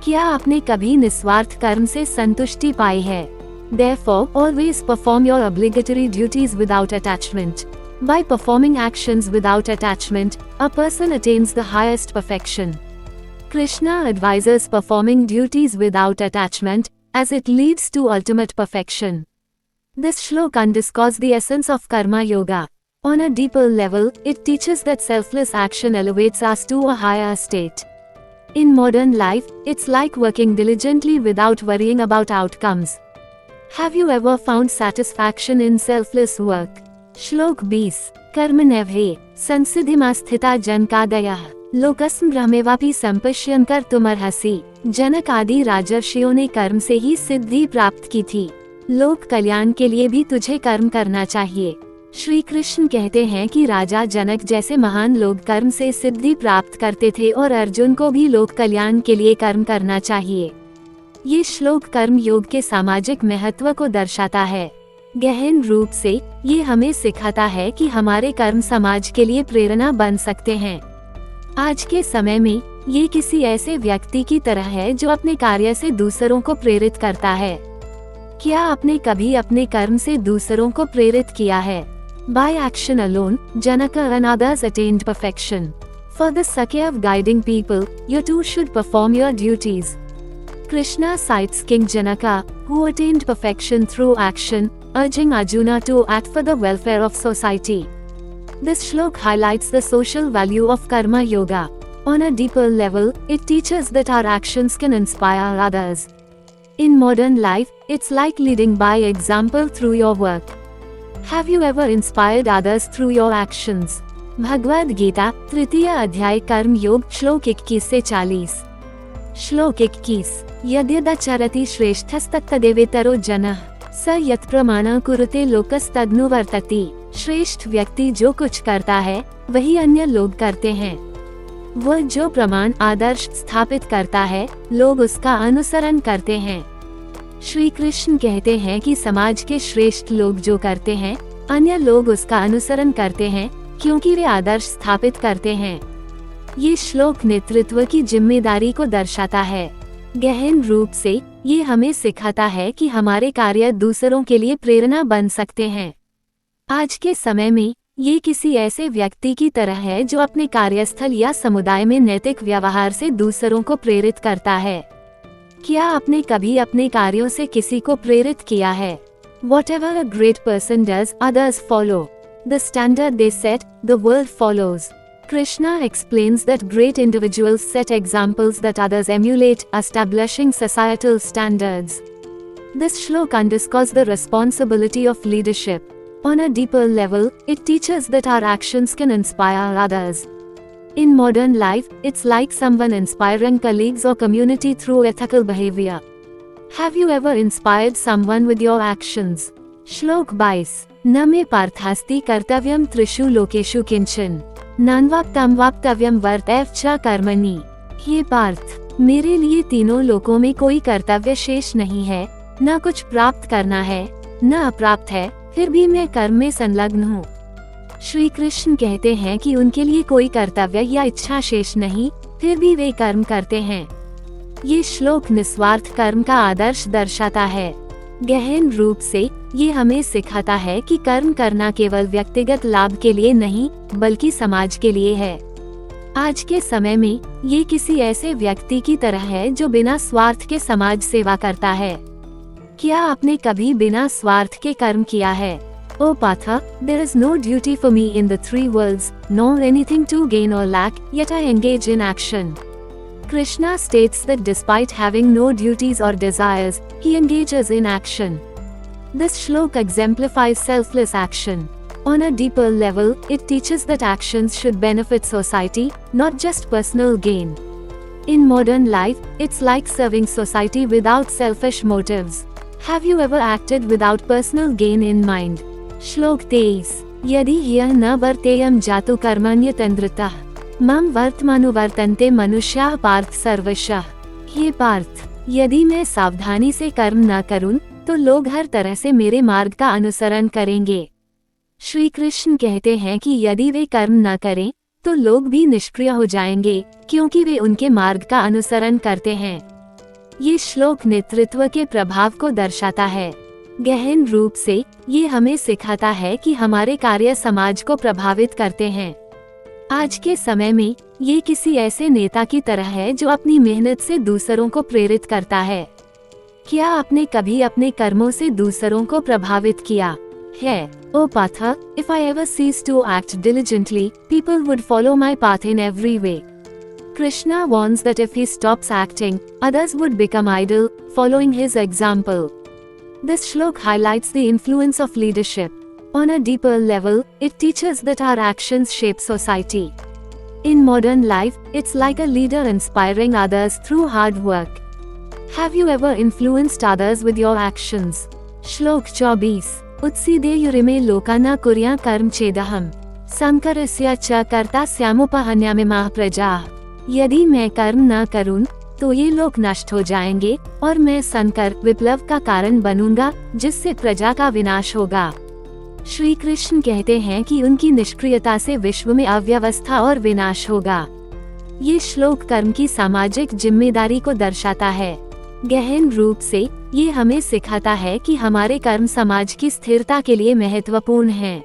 क्या आपने कभी निस्वार्थ कर्म से संतुष्टि पाई है? Therefore, always perform your obligatory duties without attachment. By performing actions without attachment, a person attains the highest perfection. Krishna advises performing duties without attachment, as it leads to ultimate perfection. This shlok underscores the essence of karma yoga. On a deeper level, it teaches that selfless action elevates us to a higher state. In modern life, it's like working diligently without worrying about outcomes. Have you ever found satisfaction in selfless work? श्लोक 20 कर्मण्येव संसिद्धिमास्थिता जनकादयः लोकस्म ब्रह्मेवापि संपश्यन्कर तुमर्हसि। जनक आदि राजर्षियों ने कर्म से ही सिद्धि प्राप्त की थी। लोक कल्याण के लिए भी तुझे कर्म करना चाहिए। श्री कृष्ण कहते हैं कि राजा जनक जैसे महान लोग कर्म से सिद्धि प्राप्त करते थे और अर्जुन को भी लोक कल्याण के लिए कर्म करना चाहिए। ये श्लोक कर्म योग के सामाजिक महत्व को दर्शाता है। गहन रूप से ये हमें सिखाता है कि हमारे कर्म समाज के लिए प्रेरणा बन सकते हैं। आज के समय में ये किसी ऐसे व्यक्ति की तरह है जो अपने कार्य से दूसरों को प्रेरित करता है। क्या आपने कभी अपने कर्म से दूसरों को प्रेरित किया है? By action alone, Janaka and others attained perfection. For the sake of guiding people, you too should perform your duties. Krishna cites King Janaka, who attained perfection through action, urging Arjuna to act for the welfare of society. This shlok highlights the social value of karma yoga. On a deeper level, it teaches that our actions can inspire others. In modern life, it's like leading by example through your work. Have you ever inspired others through your actions? Bhagavad Gita तृतीय अध्याय कर्म योग श्लोक 21 से 40। श्लोक 21 यद्यदाचरति श्रेष्ठस्तत्तदेवेतरो जनः स यत्प्रमाणं कुरुते लोकस्तदनुवर्तति। श्रेष्ठ व्यक्ति जो कुछ करता है वही अन्य लोग करते हैं। वह जो प्रमाण आदर्श स्थापित करता है लोग उसका अनुसरण करते हैं। श्री कृष्ण कहते हैं कि समाज के श्रेष्ठ लोग जो करते हैं अन्य लोग उसका अनुसरण करते हैं, क्योंकि वे आदर्श स्थापित करते हैं। ये श्लोक नेतृत्व की जिम्मेदारी को दर्शाता है। गहन रूप से ये हमें सिखाता है कि हमारे कार्य दूसरों के लिए प्रेरणा बन सकते हैं। आज के समय में ये किसी ऐसे व्यक्ति की तरह है जो अपने कार्यस्थल या समुदाय में नैतिक व्यवहार से दूसरों को प्रेरित करता है। क्या आपने कभी अपने कार्यों से किसी को प्रेरित किया है? Whatever a great person does, others follow. The standard they set, the world follows. Krishna explains that great individuals set examples that others emulate, establishing societal standards. This shlok underscores the responsibility of leadership. On a deeper level, it teaches that our actions can inspire others. In modern life, it's like someone inspiring colleagues or community through ethical behavior. Have you ever inspired someone with your actions? श्लोक 22 न मे पार्थास्ति कर्तव्यम त्रिषु लोकेषु किंचन नन्वाप्तम्वाप्तव्यम वर्तैव च कर्मणि। हे पार्थ, मेरे लिए तीनों लोकों में कोई कर्तव्य शेष नहीं है, न कुछ प्राप्त करना है, न अप्राप्त है, फिर भी मैं कर्म में संलग्न हूँ। श्री कृष्ण कहते हैं कि उनके लिए कोई कर्तव्य या इच्छा शेष नहीं, फिर भी वे कर्म करते हैं। ये श्लोक निस्वार्थ कर्म का आदर्श दर्शाता है। गहन रूप से ये हमें सिखाता है कि कर्म करना केवल व्यक्तिगत लाभ के लिए नहीं, बल्कि समाज के लिए है। आज के समय में ये किसी ऐसे व्यक्ति की तरह है जो बिना स्वार्थ के समाज सेवा करता है। क्या आपने कभी बिना स्वार्थ के कर्म किया है? O Partha, there is no duty for me in the three worlds, nor anything to gain or lack, yet I engage in action. Krishna states that despite having no duties or desires, he engages in action. This shlok exemplifies selfless action. On a deeper level, it teaches that actions should benefit society, not just personal gain. In modern life, it's like serving society without selfish motives. Have you ever acted without personal gain in mind? श्लोक 23 यदि यह न वर्तेयम जातु कर्मण्य तंद्रतः मम वर्तमानुवर्तन्ते मनुष्याः पार्थ सर्वशः। हे पार्थ, यदि मैं सावधानी से कर्म न करूं, तो लोग हर तरह से मेरे मार्ग का अनुसरण करेंगे। श्री कृष्ण कहते हैं कि यदि वे कर्म न करें, तो लोग भी निष्क्रिय हो जाएंगे, क्योंकि वे उनके मार्ग का अनुसरण करते हैं। ये श्लोक नेतृत्व के प्रभाव को दर्शाता है। गहन रूप से ये हमें सिखाता है कि हमारे कार्य समाज को प्रभावित करते हैं। आज के समय में ये किसी ऐसे नेता की तरह है जो अपनी मेहनत से दूसरों को प्रेरित करता है। क्या आपने कभी अपने कर्मों से दूसरों को प्रभावित किया है? ओ Partha, if I ever cease to act diligently, people would follow my path in every way. Krishna warns that if he stops acting, others would become idle, following his example. This shlok highlights the influence of leadership. On a deeper level, it teaches that our actions shape society. In modern life, it's like a leader inspiring others through hard work. Have you ever influenced others with your actions? श्लोक 24 उत्सीदेयुरिमे लोकाना कुर्या कर्म चेदहम संकरस्य च कर्ता स्यामुपहन्यामिमाः प्रजाः। यदि मैं कर्म न करूं, तो ये लोग नष्ट हो जाएंगे और मैं संकर विप्लव का कारण बनूंगा, जिससे प्रजा का विनाश होगा। श्री कृष्ण कहते हैं कि उनकी निष्क्रियता से विश्व में अव्यवस्था और विनाश होगा। ये श्लोक कर्म की सामाजिक जिम्मेदारी को दर्शाता है। गहन रूप से ये हमें सिखाता है कि हमारे कर्म समाज की स्थिरता के लिए महत्वपूर्ण हैं।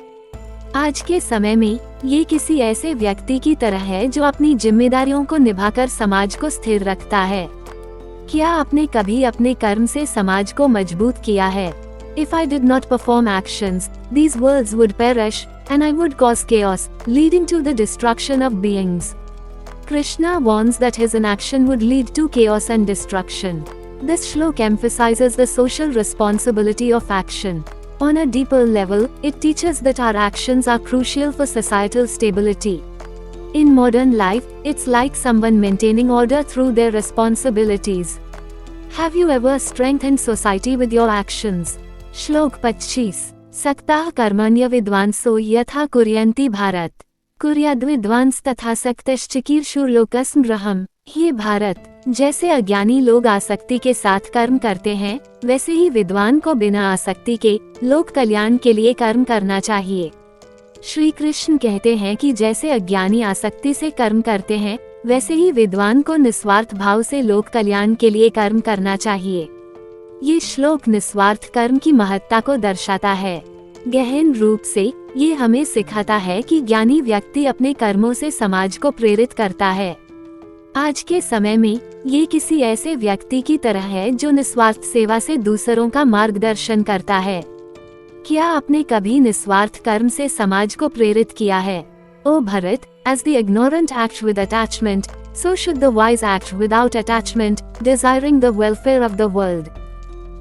आज के समय में ये किसी ऐसे व्यक्ति की तरह है जो अपनी जिम्मेदारियों को निभाकर समाज को स्थिर रखता है। क्या आपने कभी अपने कर्म से समाज को मजबूत किया है? If I did not perform actions, these worlds would perish, and I would cause chaos, leading to the destruction of beings. Krishna warns that his inaction would lead to chaos and destruction. This shlok emphasizes the social responsibility of action. On a deeper level, it teaches that our actions are crucial for societal stability. In modern life, it's like someone maintaining order through their responsibilities. Have you ever strengthened society with your actions? श्लोक 25 सक्ताः कर्मण्य विद्वांसो यथा कुर्यन्ति भारत कुर्याद्विद्वांस तथा सक्तश्चिकीर्षुर्लोकस्मृहम्। हे भारत, जैसे अज्ञानी लोग आसक्ति के साथ कर्म करते हैं, वैसे ही विद्वान को बिना आसक्ति के लोक कल्याण के लिए कर्म करना चाहिए। श्री कृष्ण कहते हैं कि जैसे अज्ञानी आसक्ति से कर्म करते हैं, वैसे ही विद्वान को निस्वार्थ भाव से लोक कल्याण के लिए कर्म करना चाहिए। ये श्लोक निस्वार्थ कर्म की महत्ता को दर्शाता है। गहन रूप से ये हमें सिखाता है कि ज्ञानी व्यक्ति अपने कर्मों से समाज को प्रेरित करता है। आज के समय में ये किसी ऐसे व्यक्ति की तरह है जो निस्वार्थ सेवा से दूसरों का मार्गदर्शन करता है। क्या आपने कभी निस्वार्थ कर्म से समाज को प्रेरित किया है? ओ Bharat, as the ignorant act with attachment, so should the wise act without attachment, desiring the welfare of the world.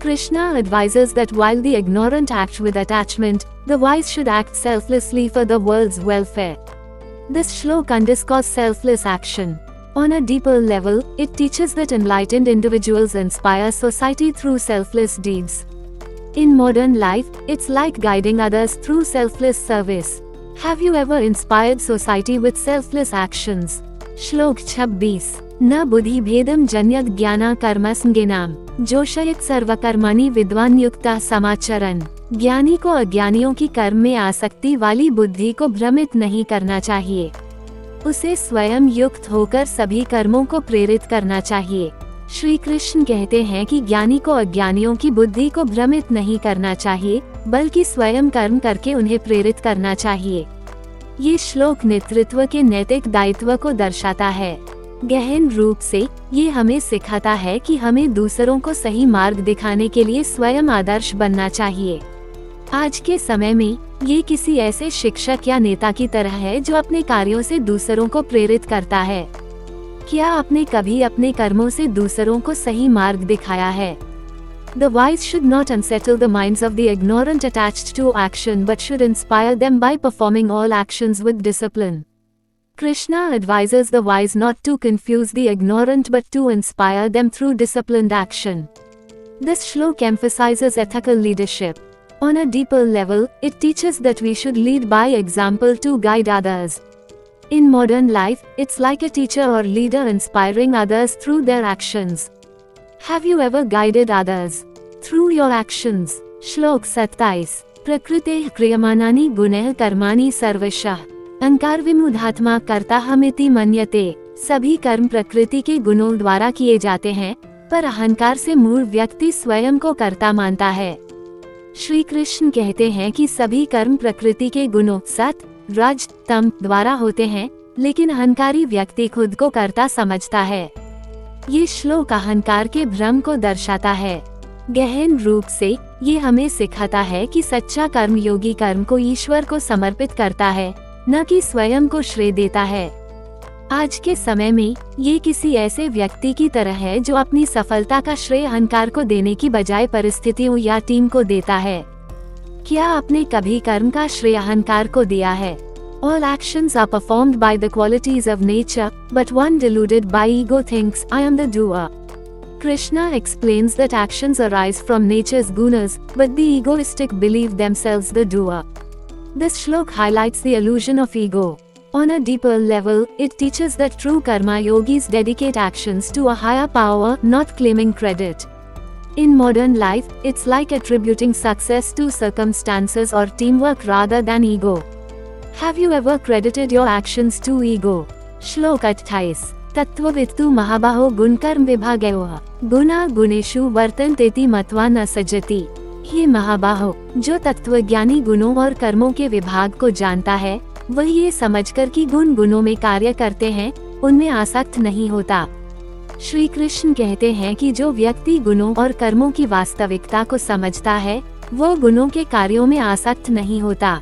Krishna advises that while the ignorant act with attachment, the wise should act selflessly for the world's welfare. This shloka underscores selfless action. On a deeper level, it teaches that enlightened individuals inspire society through selfless deeds. In modern life, it's like guiding others through selfless service. Have you ever inspired society with selfless actions? श्लोक 26 न बुद्धि भेदम जन्यत ज्ञाना कर्मसंज्ञानम जोशयत सर्वकर्माणि विद्वान युक्ता समाचरन्। ज्ञानी को अज्ञानियों की कर्म में आसक्ति वाली बुद्धि को भ्रमित नहीं करना चाहिए। उसे स्वयं युक्त होकर सभी कर्मों को प्रेरित करना चाहिए। श्री कृष्ण कहते हैं कि ज्ञानी को अज्ञानियों की बुद्धि को भ्रमित नहीं करना चाहिए, बल्कि स्वयं कर्म करके उन्हें प्रेरित करना चाहिए। ये श्लोक नेतृत्व के नैतिक दायित्व को दर्शाता है। गहन रूप से ये हमें सिखाता है कि हमें दूसरों को सही मार्ग दिखाने के लिए स्वयं आदर्श बनना चाहिए। आज के समय में ये किसी ऐसे शिक्षक या नेता की तरह है जो अपने कार्यों से दूसरों को प्रेरित करता है। क्या आपने कभी अपने कर्मों से दूसरों को सही मार्ग दिखाया है? The wise should not unsettle the minds of the ignorant attached to action but should inspire them by performing all actions with discipline. Krishna advises the wise not to confuse the ignorant but to inspire them through disciplined action. This shloka emphasizes ethical leadership. On a deeper level, it teaches that we should lead by example to guide others. In modern life, it's like a teacher or leader inspiring others through their actions. Have you ever guided others through your actions? श्लोक 27 प्रकृतेः क्रियमाणानि गुणैः कर्माणि सर्वशः अहंकार विमूढ़ात्मा कर्ताहमिति मन्यते। सभी कर्म प्रकृति के गुणों द्वारा किए जाते हैं, पर अहंकार से मूढ़ व्यक्ति स्वयं को कर्ता मानता है। श्री कृष्ण कहते हैं कि सभी कर्म प्रकृति के गुणों सत, रज, तम द्वारा होते हैं, लेकिन अहंकारी व्यक्ति खुद को कर्ता समझता है। ये श्लोक अहंकार के भ्रम को दर्शाता है। गहन रूप से ये हमें सिखाता है कि सच्चा कर्मयोगी कर्म को ईश्वर को समर्पित करता है, न कि स्वयं को श्रेय देता है। आज के समय में ये किसी ऐसे व्यक्ति की तरह है जो अपनी सफलता का श्रेय अहंकार को देने की बजाय परिस्थितियों या टीम को देता है। क्या आपने कभी कर्म का श्रेय अहंकार को दिया है? All actions are performed by the qualities of nature, but one deluded by ego thinks, I am the doer. Krishna explains that actions arise from nature's gunas, but the egoistic believe themselves the doer. This shloka highlights the illusion of ego. On a deeper level, it teaches that true karma yogis dedicate actions to a higher power, not claiming credit. In modern life, it's like attributing success to circumstances or teamwork rather than ego. Have you ever credited your actions to ego? श्लोक 28 तत्त्ववित्तु महाबाहो गुणकर्म विभागयोः गुणा गुणेषु वर्तन्तेति मत्वा न सज्जति। हे महाबाहो, जो तत्वज्ञानी गुणों और कर्मों के विभाग को जानता है, वह ये समझकर कि गुण गुणों में कार्य करते हैं, उनमें आसक्त नहीं होता। श्री कृष्ण कहते हैं कि जो व्यक्ति गुणों और कर्मों की वास्तविकता को समझता है, वो गुणों के कार्यों में आसक्त नहीं होता।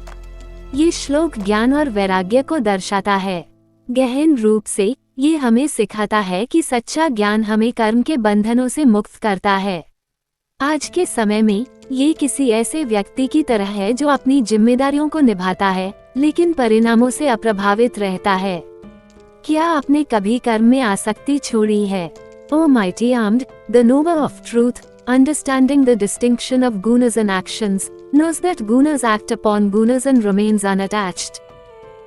ये श्लोक ज्ञान और वैराग्य को दर्शाता है। गहन रूप से ये हमें सिखाता है कि सच्चा ज्ञान हमें कर्म के बंधनों से मुक्त करता है। आज के समय में ये किसी ऐसे व्यक्ति की तरह है जो अपनी जिम्मेदारियों को निभाता है, लेकिन परिणामों से अप्रभावित रहता है। क्या आपने कभी कर्म में आसक्ति छोड़ी है? O mighty armed, the knower of truth, understanding the distinction of gunas and actions, knows that gunas act upon gunas and remains unattached.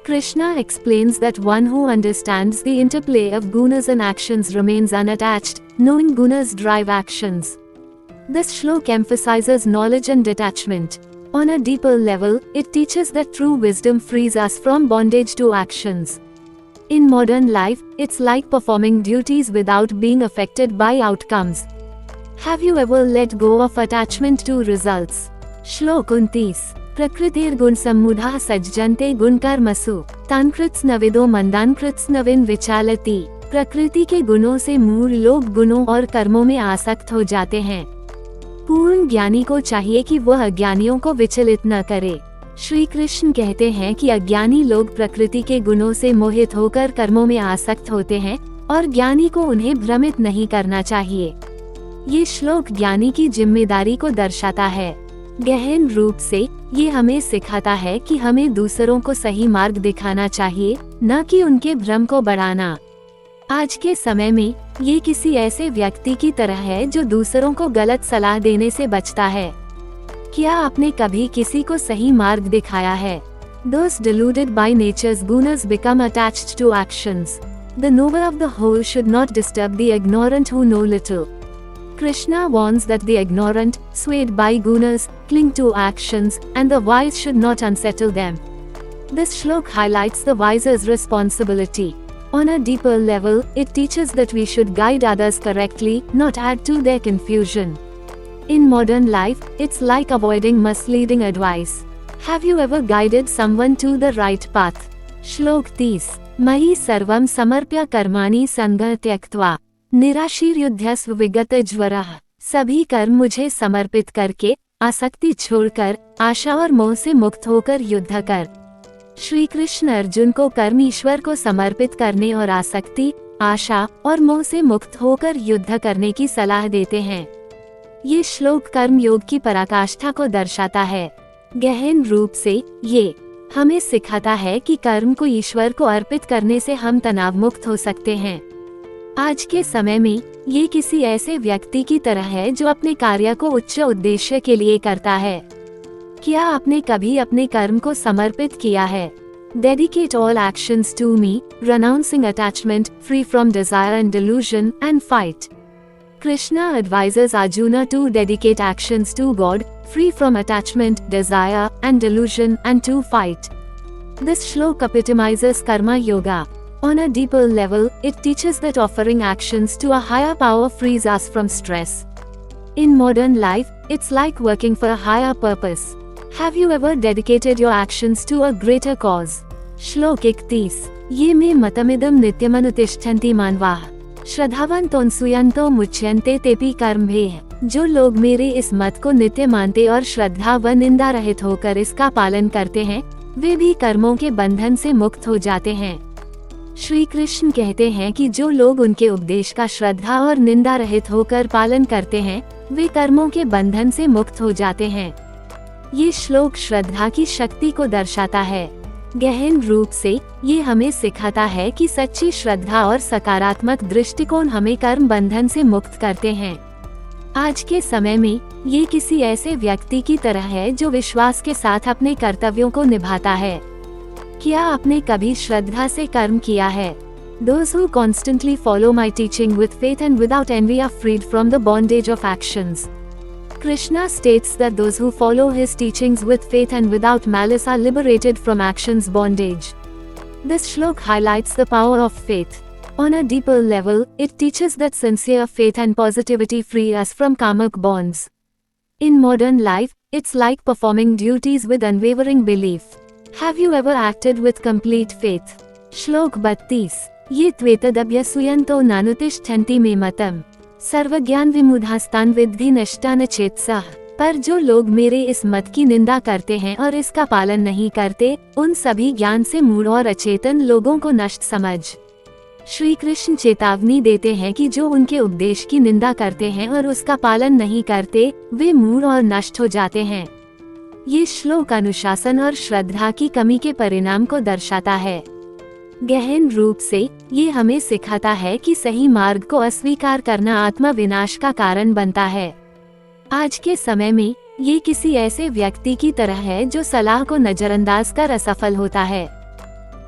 Krishna explains that one who understands the interplay of gunas and actions remains unattached, knowing gunas drive actions. This shloka emphasizes knowledge and detachment. On a deeper level, it teaches that true wisdom frees us from bondage to actions. In modern life, it's like performing duties without being affected by outcomes. Have you ever let go of attachment to results? श्लोक 29 प्रकृतिर्गुण सम्मूढ़ाः सज्जन्ते गुणकर्मसु तान् कृत्स्नविदो मंदान् कृत्स्नविन् विचालति। प्रकृति के गुणों से मूढ़ लोग गुणों और कर्मों में आसक्त हो जाते हैं। पूर्ण ज्ञानी को चाहिए कि वह अज्ञानियों को विचलित न करे। श्री कृष्ण कहते हैं कि अज्ञानी लोग प्रकृति के गुणों से मोहित होकर कर्मों में आसक्त होते हैं और ज्ञानी को उन्हें भ्रमित नहीं करना चाहिए। ये श्लोक ज्ञानी की जिम्मेदारी को दर्शाता है। गहन रूप से ये हमें सिखाता है कि हमें दूसरों को सही मार्ग दिखाना चाहिए, न कि उनके भ्रम को बढ़ाना। आज के समय में ये किसी ऐसे व्यक्ति की तरह है जो दूसरों को गलत सलाह देने से बचता है। क्या आपने कभी किसी को सही मार्ग दिखाया है? Those deluded by nature's gunas become attached to actions. The knower of the whole should not disturb the ignorant who know little. Krishna warns that the ignorant, swayed by gunas, cling to actions, and the wise should not unsettle them. This shlok highlights the wiser's responsibility. On a deeper level, it teaches that we should guide others correctly, not add to their confusion. In modern life, it's like avoiding misleading advice. Have you ever guided someone to the right path? श्लोक 30 मयि सर्वं समर्प्य कर्माणि संगं त्यक्त्वा निराशीर्युध्यस्व विगत ज्वरः। सभी कर्म मुझे समर्पित करके, आसक्ति छोड़कर, आशा और मोह से मुक्त होकर युद्ध कर। श्री कृष्ण अर्जुन को कर्म ईश्वर को समर्पित करने और आसक्ति, आशा और मोह से मुक्त होकर युद्ध करने की सलाह देते हैं। ये श्लोक कर्म योग की पराकाष्ठा को दर्शाता है। गहन रूप से ये हमें सिखाता है कि कर्म को ईश्वर को अर्पित करने से हम तनाव मुक्त हो सकते हैं। आज के समय में ये किसी ऐसे व्यक्ति की तरह है जो अपने कार्य को उच्च उद्देश्य के लिए करता है। क्या आपने कभी अपने कर्म को समर्पित किया है? Dedicate all actions to me, renouncing attachment, free from desire and delusion, and fight. Krishna advises Arjuna to dedicate actions to God, free from attachment, desire, and delusion, and to fight. This shlok epitomizes karma yoga. On a deeper level, it teaches that offering actions to a higher power frees us from stress. In modern life, it's like working for a higher purpose. Have you ever dedicated your actions to a greater cause? श्लोक 31 ये मे मतमिदं नित्यमनुतिष्ठन्ति मानवाः श्रद्धावन्तोऽनुसूयन्तो मुच्यन्ते तेपि कर्मभेः। जो लोग मेरे इस मत को नित्य मानते और श्रद्धा व निंदा रहित होकर इसका पालन करते हैं, वे भी कर्मों के बंधन से मुक्त हो जाते हैं। श्री कृष्ण कहते हैं कि जो लोग उनके उपदेश का श्रद्धा और निंदा रहित होकर पालन करते हैं, वे कर्मों के बंधन से मुक्त हो जाते हैं। ये श्लोक श्रद्धा की शक्ति को दर्शाता है। गहन रूप से ये हमें सिखाता है कि सच्ची श्रद्धा और सकारात्मक दृष्टिकोण हमें कर्म बंधन से मुक्त करते हैं। आज के समय में ये किसी ऐसे व्यक्ति की तरह है जो विश्वास के साथ अपने कर्तव्यों को निभाता है। क्या आपने कभी श्रद्धा से कर्म किया है? Those who constantly follow my teaching with faith and without envy are freed from the bondage of actions. Krishna states that those who follow his teachings with faith and without malice are liberated from actions bondage. This shlok highlights the power of faith. On a deeper level, it teaches that sincere faith and positivity free us from karmic bonds. In modern life, it's like performing duties with unwavering belief. Have you ever acted with complete faith? श्लोक 32 ये त्वेतदभ्यसूयन्तो नानुतिष्ठन्ति मे मतम् सर्वज्ञान विमूढ़ास्तान् विद्धि नष्टान् चेतसः। पर जो लोग मेरे इस मत की निंदा करते हैं और इसका पालन नहीं करते, उन सभी ज्ञान से मूढ़ और अचेतन लोगों को नष्ट समझ। श्री कृष्ण चेतावनी देते हैं कि जो उनके उपदेश की निंदा करते हैं और उसका पालन नहीं करते, वे मूढ़ और नष्ट हो जाते हैं। ये श्लोक अनुशासन और श्रद्धा की कमी के परिणाम को दर्शाता है। गहन रूप से ये हमें सिखाता है कि सही मार्ग को अस्वीकार करना आत्मा विनाश का कारण बनता है। आज के समय में ये किसी ऐसे व्यक्ति की तरह है जो सलाह को नजरअंदाज कर असफल होता है।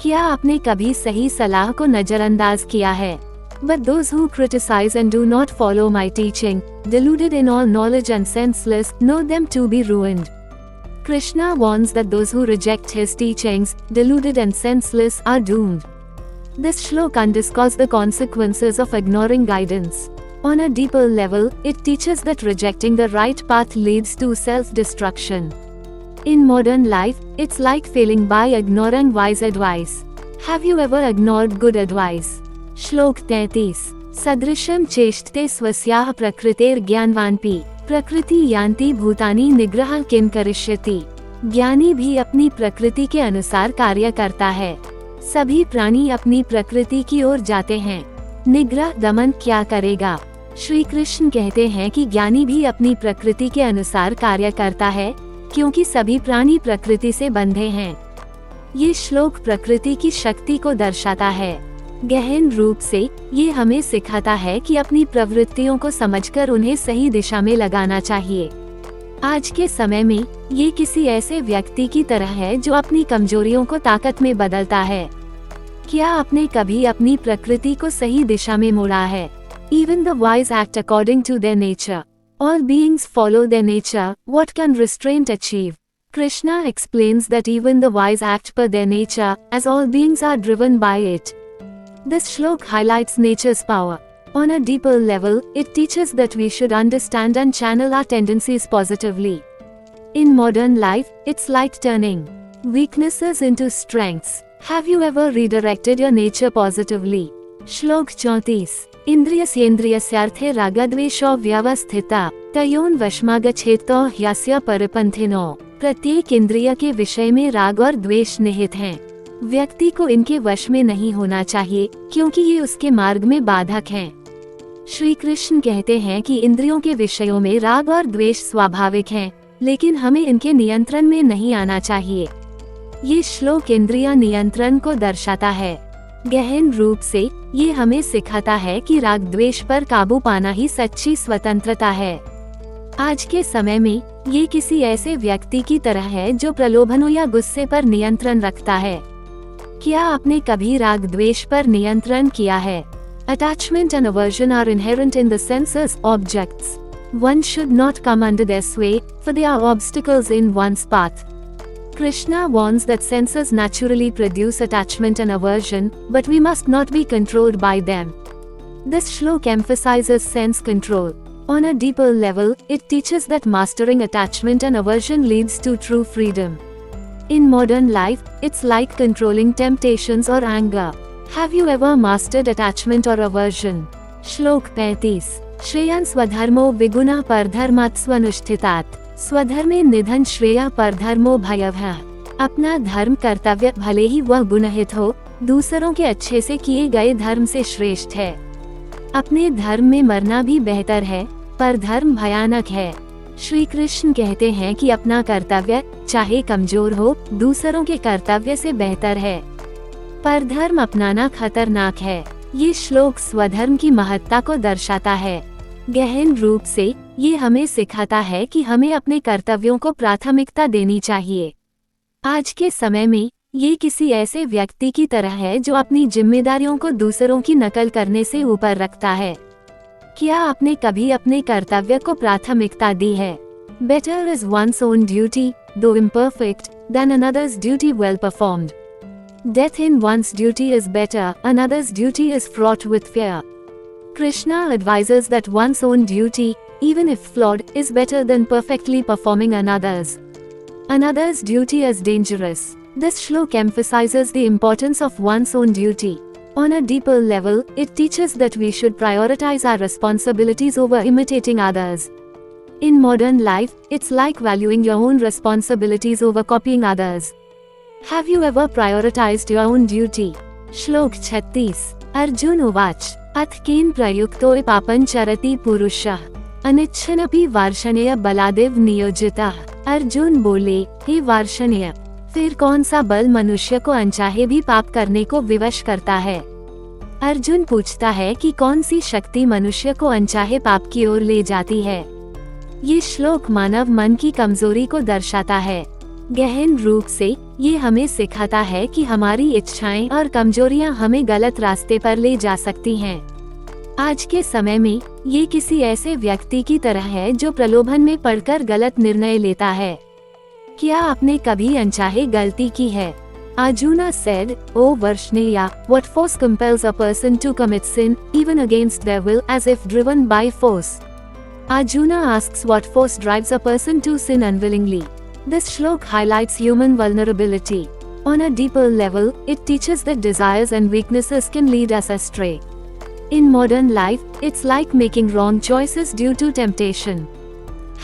क्या आपने कभी सही सलाह को नजरअंदाज किया है? But those who criticize and do not follow my teaching, deluded in all knowledge and senseless, know them to be ruined. Krishna warns that those who reject his teachings, deluded and senseless, are doomed. This shlok underscores the consequences of ignoring guidance. On a deeper level, it teaches that rejecting the right path leads to self-destruction. In modern life, it's like failing by ignoring wise advice. Have you ever ignored good advice? श्लोक 33। सदृशं चेष्टते स्वस्याः प्रकृतेर्ज्ञानवानपि प्रकृति यान्ति भूतानि निग्रह किं करिष्यति। ज्ञानी भी अपनी प्रकृति के अनुसार कार्य करता है। सभी प्राणी अपनी प्रकृति की ओर जाते हैं। निग्रह दमन क्या करेगा। श्री कृष्ण कहते हैं कि ज्ञानी भी अपनी प्रकृति के अनुसार कार्य करता है, क्योंकि सभी प्राणी प्रकृति से बंधे हैं। ये श्लोक प्रकृति की शक्ति को दर्शाता है। गहन रूप से ये हमें सिखाता है कि अपनी प्रवृत्तियों को समझकर उन्हें सही दिशा में लगाना चाहिए। आज के समय में ये किसी ऐसे व्यक्ति की तरह है जो अपनी कमजोरियों को ताकत में बदलता है। क्या आपने कभी अपनी प्रकृति को सही दिशा में मोड़ा है? Even the wise act according to their nature. All beings follow their nature. What can restraint achieve? Krishna explains that even the wise act per their nature, as all beings are driven by it. This shlok highlights nature's power. On a deeper level, it teaches that we should understand and channel our tendencies positively. In modern life, it's like turning weaknesses into strengths. Have you ever redirected your nature positively? श्लोक 34। इन्द्रियस्येन्द्रियस्यार्थे रागद्वेषौ व्यवस्थिता तयोन वशमागच्छेतो ह्यस्य परपंथिनो। प्रत्येक इंद्रिय के विषय में राग और द्वेष निहित हैं। व्यक्ति को इनके वश में नहीं होना चाहिए, क्योंकि ये उसके मार्ग में बाधक हैं। श्री कृष्ण कहते हैं कि इंद्रियों के विषयों में राग और द्वेष स्वाभाविक हैं, लेकिन हमें इनके नियंत्रण में नहीं आना चाहिए। ये श्लोक इंद्रिय नियंत्रण को दर्शाता है। गहन रूप से ये हमें सिखाता है कि राग द्वेष पर काबू पाना ही सच्ची स्वतंत्रता है। आज के समय में ये किसी ऐसे व्यक्ति की तरह है जो प्रलोभनों या गुस्से पर नियंत्रण रखता है। क्या आपने कभी राग द्वेष पर नियंत्रण किया है? Attachment and aversion are inherent in the senses objects. One should not come under their sway, for they are obstacles in one's path. Krishna warns that senses naturally produce attachment and aversion, but we must not be controlled by them. This shlok emphasizes sense control. On a deeper level, it teaches that mastering attachment and aversion leads to true freedom. In modern life, it's like controlling temptations or anger. Have you ever mastered attachment or aversion? श्लोक 35। श्रेयं स्वधर्मो विगुणः परधर्मात् स्वनुष्ठितात्। स्वधर्मे निधन श्रेय परधर्मो भयः। अपना धर्म कर्तव्य भले ही वह गुणहित हो, दूसरों के अच्छे से किए गए धर्म से श्रेष्ठ है। अपने धर्म में मरना भी बेहतर है, पर धर्म भयानक है। श्री कृष्ण कहते हैं कि अपना कर्तव्य चाहे कमजोर हो, दूसरों के कर्तव्य से बेहतर है। पर धर्म अपनाना खतरनाक है। ये श्लोक स्वधर्म की महत्ता को दर्शाता है। गहन रूप से ये हमें सिखाता है कि हमें अपने कर्तव्यों को प्राथमिकता देनी चाहिए। आज के समय में ये किसी ऐसे व्यक्ति की तरह है जो अपनी जिम्मेदारियों को दूसरों की नकल करने से ऊपर रखता है। क्या आपने कभी अपने कर्तव्य को प्राथमिकता दी है? Better is one's own duty, though imperfect, than another's duty well performed. Death in one's duty is better, another's duty is fraught with fear. Krishna advises that one's own duty, even if flawed, is better than perfectly performing another's. Another's duty is dangerous. This shlok emphasizes the importance of one's own duty. On a deeper level, it teaches that we should prioritize our responsibilities over imitating others. In modern life, it's like valuing your own responsibilities over copying others. Have you ever prioritized your own duty? श्लोक 36। अर्जुन उवाच अथ केन प्रयुक्तोऽपि पापं चरति पुरुषः अनिच्छन्नपि वार्ष्णेय बलादेव नियोजितः। अर्जुन बोले, हे वार्ष्णेय, फिर कौन सा बल मनुष्य को अनचाहे भी पाप करने को विवश करता है? अर्जुन पूछता है कि कौन सी शक्ति मनुष्य को अनचाहे पाप की ओर ले जाती है। ये श्लोक मानव मन की कमजोरी को दर्शाता है। गहन रूप से ये हमें सिखाता है कि हमारी इच्छाएं और कमजोरियां हमें गलत रास्ते पर ले जा सकती हैं। आज के समय में ये किसी ऐसे व्यक्ति की तरह है जो प्रलोभन में पड़कर गलत निर्णय लेता है। क्या आपने कभी अनचाहे गलती की है? Arjuna said, O Varshneya, what force compels a person to commit sin, even against their will, as if driven by force? Arjuna asks what force drives a person to sin unwillingly. This shlok highlights human vulnerability. On a deeper level, it teaches that desires and weaknesses can lead us astray. In modern life, it's like making wrong choices due to temptation.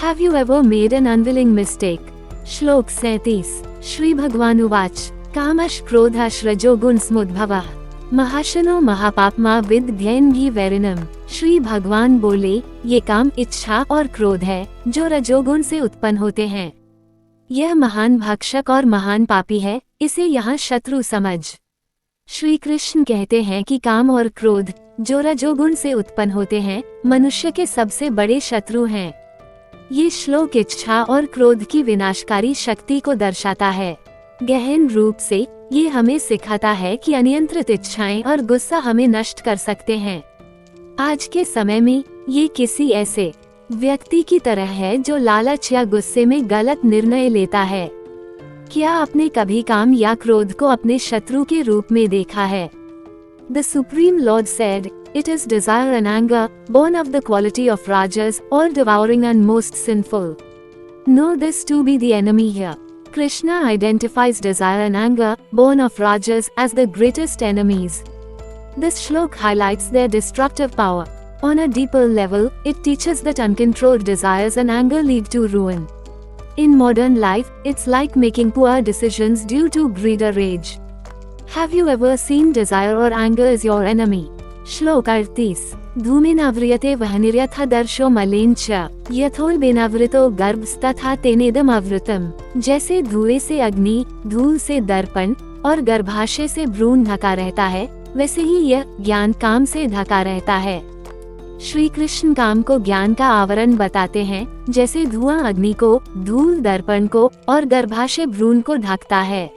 Have you ever made an unwilling mistake? श्लोक 37 श्री भगवान उवाच कामश क्रोधश रजोगुण समुद्भवः महाशनो महापापमा विद्येन भी वैरिणम। श्री भगवान बोले, ये काम, इच्छा और क्रोध है जो रजोगुण से उत्पन्न होते हैं। यह महान भक्षक और महान पापी है, इसे यहाँ शत्रु समझ। श्री कृष्ण कहते हैं कि काम और क्रोध जो रजोगुण से उत्पन्न होते हैं, मनुष्य के सबसे बड़े शत्रु हैं। ये श्लोक इच्छा और क्रोध की विनाशकारी शक्ति को दर्शाता है। गहन रूप से ये हमें सिखाता है कि अनियंत्रित इच्छाएं और गुस्सा हमें नष्ट कर सकते हैं। आज के समय में ये किसी ऐसे व्यक्ति की तरह है जो लालच या गुस्से में गलत निर्णय लेता है। क्या आपने कभी काम या क्रोध को अपने शत्रु के रूप में देखा है? The Supreme Lord said, "It is desire and anger, born of the quality of rajas, all devouring and most sinful. Know this to be the enemy here." Krishna identifies desire and anger, born of rajas, as the greatest enemies. This shlok highlights their destructive power. On a deeper level, it teaches that uncontrolled desires and anger lead to ruin. In modern life, it's like making poor decisions due to greed or rage. Have you ever seen desire or anger as your enemy? श्लोक 38 धूमेनाव्रियते वह्निर्यथा दर्शो मलेन च यथोल्बेनावृतो गर्भस्तथा तेनेदमावृतम। जैसे धुएं से अग्नि, धूल से दर्पण और गर्भाशय से भ्रूण ढका रहता है, वैसे ही यह ज्ञान काम से ढका रहता है। श्री कृष्ण काम को ज्ञान का आवरण बताते हैं, जैसे धुआं अग्नि को, धूल दर्पण को और गर्भाशय भ्रूण को ढकता है।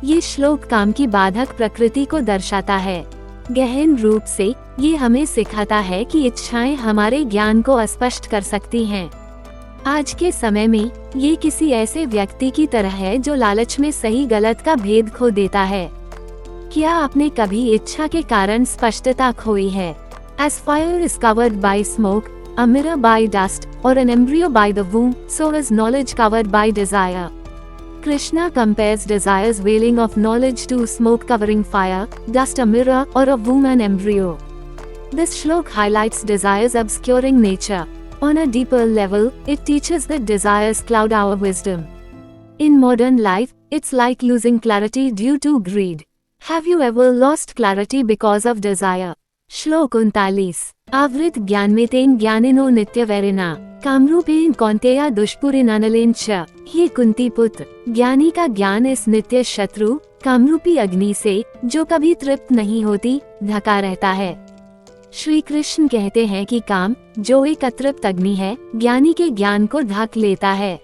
ये श्लोक काम की बाधक प्रकृति को दर्शाता है। गहन रूप से ये हमें सिखाता है कि इच्छाएं हमारे ज्ञान को अस्पष्ट कर सकती हैं। आज के समय में ये किसी ऐसे व्यक्ति की तरह है जो लालच में सही गलत का भेद खो देता है। क्या आपने कभी इच्छा के कारण स्पष्टता खोई है? As fire is covered by smoke, a mirror by dust, or an embryo by the womb, so is knowledge covered by desire. Krishna compares desire's veiling of knowledge to smoke covering fire, dust a mirror, or a womb an embryo. This shlok highlights desire's obscuring nature. On a deeper level, it teaches that desires cloud our wisdom. In modern life, it's like losing clarity due to greed. Have you ever lost clarity because of desire? श्लोक 39 आवृत ज्ञान में तेन ज्ञानिनो नित्य वैरिना कामरूपेन कौन्तेया दुष्पुरिनानलेन च। ये कुंती पुत्र, ज्ञानी का ज्ञान इस नित्य शत्रु कामरूपी अग्नि से, जो कभी तृप्त नहीं होती, ढका रहता है। श्री कृष्ण कहते हैं कि काम, जो एक अतृप्त अग्नि है, ज्ञानी के ज्ञान को ढक लेता है।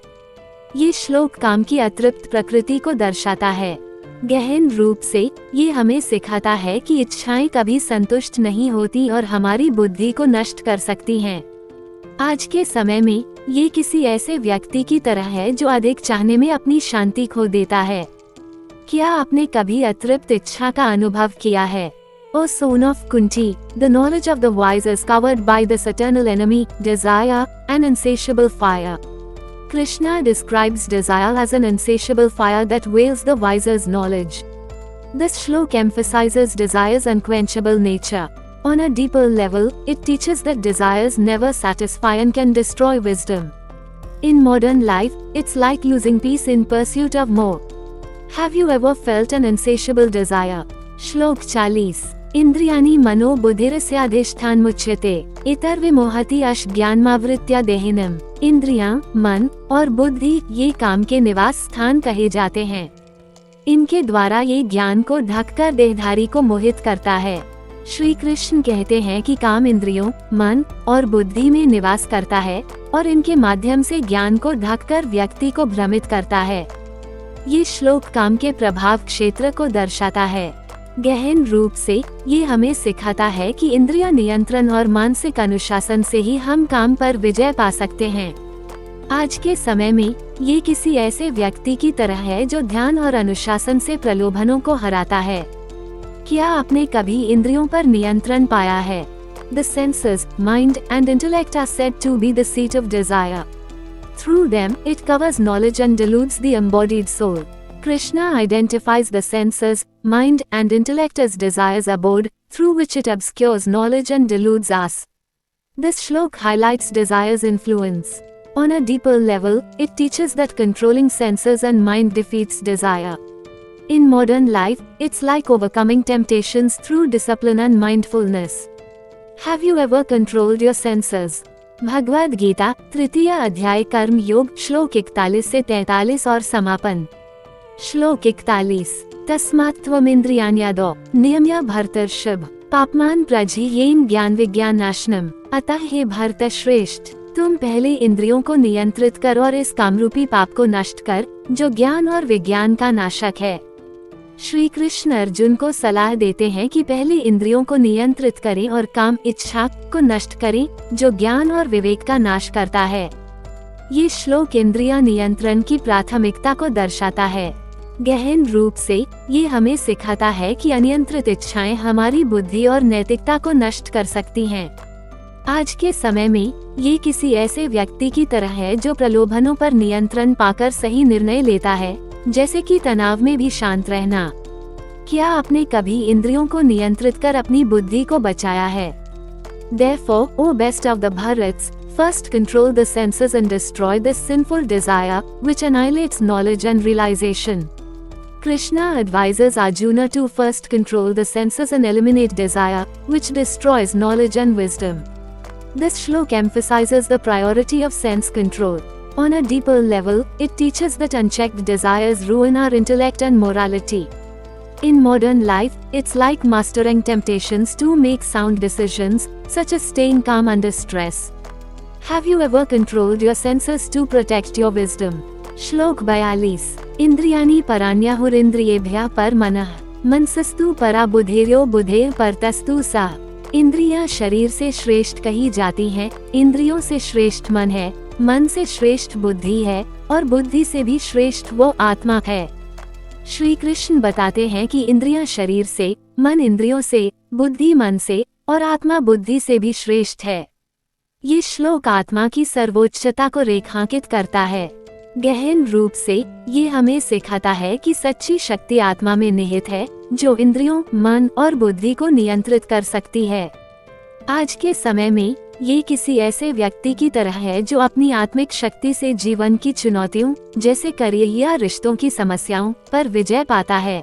ये श्लोक काम की अतृप्त प्रकृति को दर्शाता है। गहन रूप से ये हमें सिखाता है कि इच्छाएं कभी संतुष्ट नहीं होती और हमारी बुद्धि को नष्ट कर सकती हैं। आज के समय में ये किसी ऐसे व्यक्ति की तरह है जो अधिक चाहने में अपनी शांति खो देता है। क्या आपने कभी अतृप्त इच्छा का अनुभव किया है? O son of Kunti, the knowledge of the wise is covered by this eternal enemy, desire, an insatiable fire. Krishna describes desire as an insatiable fire that veils the wiser's knowledge. This shlok emphasizes desire's unquenchable nature. On a deeper level, it teaches that desires never satisfy and can destroy wisdom. In modern life, it's like losing peace in pursuit of more. Have you ever felt an insatiable desire? श्लोक 40 इंद्रियाणि मनो बुद्धिरस्याधिष्ठान मुच्यते इतर विमोहति अश ज्ञानमावृत्या देहिनम। इंद्रियां, मन और बुद्धि ये काम के निवास स्थान कहे जाते हैं। इनके द्वारा ये ज्ञान को ढककर देहधारी को मोहित करता है। श्री कृष्ण कहते हैं कि काम इंद्रियों, मन और बुद्धि में निवास करता है और इनके माध्यम से ज्ञान को ढककर व्यक्ति को भ्रमित करता है। ये श्लोक काम के प्रभाव क्षेत्र को दर्शाता है। गहन रूप से ये हमें सिखाता है कि इंद्रिय नियंत्रण और मानसिक अनुशासन से ही हम काम पर विजय पा सकते हैं। आज के समय में ये किसी ऐसे व्यक्ति की तरह है जो ध्यान और अनुशासन से प्रलोभनों को हराता है। क्या आपने कभी इंद्रियों पर नियंत्रण पाया है? The senses, mind and intellect are said to be the seat of desire. Through them, it covers knowledge and deludes the embodied soul. Krishna identifies the senses, mind and intellect as desires abode, through which it obscures knowledge and deludes us. This shlok highlights desire's influence. On a deeper level, it teaches that controlling senses and mind defeats desire. In modern life, it's like overcoming temptations through discipline and mindfulness. Have you ever controlled your senses? Bhagavad Gita तृतीय अध्याय कर्म योग श्लोक 41 से 43 और समापन। श्लोक 41 तस्मात् त्वमिन्द्रियाण्यादौ नियम्य भर्तर्षभ पापमान प्रजि येन ज्ञान विज्ञान नाशनम। अतः हे भरत श्रेष्ठ, तुम पहले इंद्रियों को नियंत्रित कर और इस कामरूपी पाप को नष्ट कर जो ज्ञान और विज्ञान का नाशक है। श्री कृष्ण अर्जुन को सलाह देते हैं कि पहले इंद्रियों को नियंत्रित करें और काम इच्छा को नष्ट करें जो ज्ञान और विवेक का नाश करता है। ये श्लोक इंद्रिया नियंत्रण की प्राथमिकता को दर्शाता है। गहन रूप से ये हमें सिखाता है कि अनियंत्रित इच्छाएं हमारी बुद्धि और नैतिकता को नष्ट कर सकती हैं। आज के समय में ये किसी ऐसे व्यक्ति की तरह है जो प्रलोभनों पर नियंत्रण पाकर सही निर्णय लेता है, जैसे कि तनाव में भी शांत रहना। क्या आपने कभी इंद्रियों को नियंत्रित कर अपनी बुद्धि को बचाया है? Therefore, O best of the Bharats, first control the senses and destroy this sinful desire, which annihilates knowledge and realization. Krishna advises Arjuna to first control the senses and eliminate desire, which destroys knowledge and wisdom. This shlok emphasizes the priority of sense control. On a deeper level, it teaches that unchecked desires ruin our intellect and morality. In modern life, it's like mastering temptations to make sound decisions, such as staying calm under stress. Have you ever controlled your senses to protect your wisdom? श्लोक 42 इंद्रियाणि पराण्याहुरिन्द्रियेभ्यः परमनः मनसस्तु परा बुद्धिर्यो बुद्धेः परतस्तु सा। इंद्रियां शरीर से श्रेष्ठ कही जाती हैं, इंद्रियों से श्रेष्ठ मन है, मन से श्रेष्ठ बुद्धि है और बुद्धि से भी श्रेष्ठ वो आत्मा है। श्री कृष्ण बताते हैं कि इंद्रियां शरीर से, मन इंद्रियों से, बुद्धि मन से और आत्मा बुद्धि से भी श्रेष्ठ है। ये श्लोक आत्मा की सर्वोच्चता को रेखांकित करता है। गहन रूप से ये हमें सिखाता है कि सच्ची शक्ति आत्मा में निहित है, जो इंद्रियों, मन और बुद्धि को नियंत्रित कर सकती है। आज के समय में ये किसी ऐसे व्यक्ति की तरह है जो अपनी आत्मिक शक्ति से जीवन की चुनौतियों जैसे करियर या रिश्तों की समस्याओं पर विजय पाता है।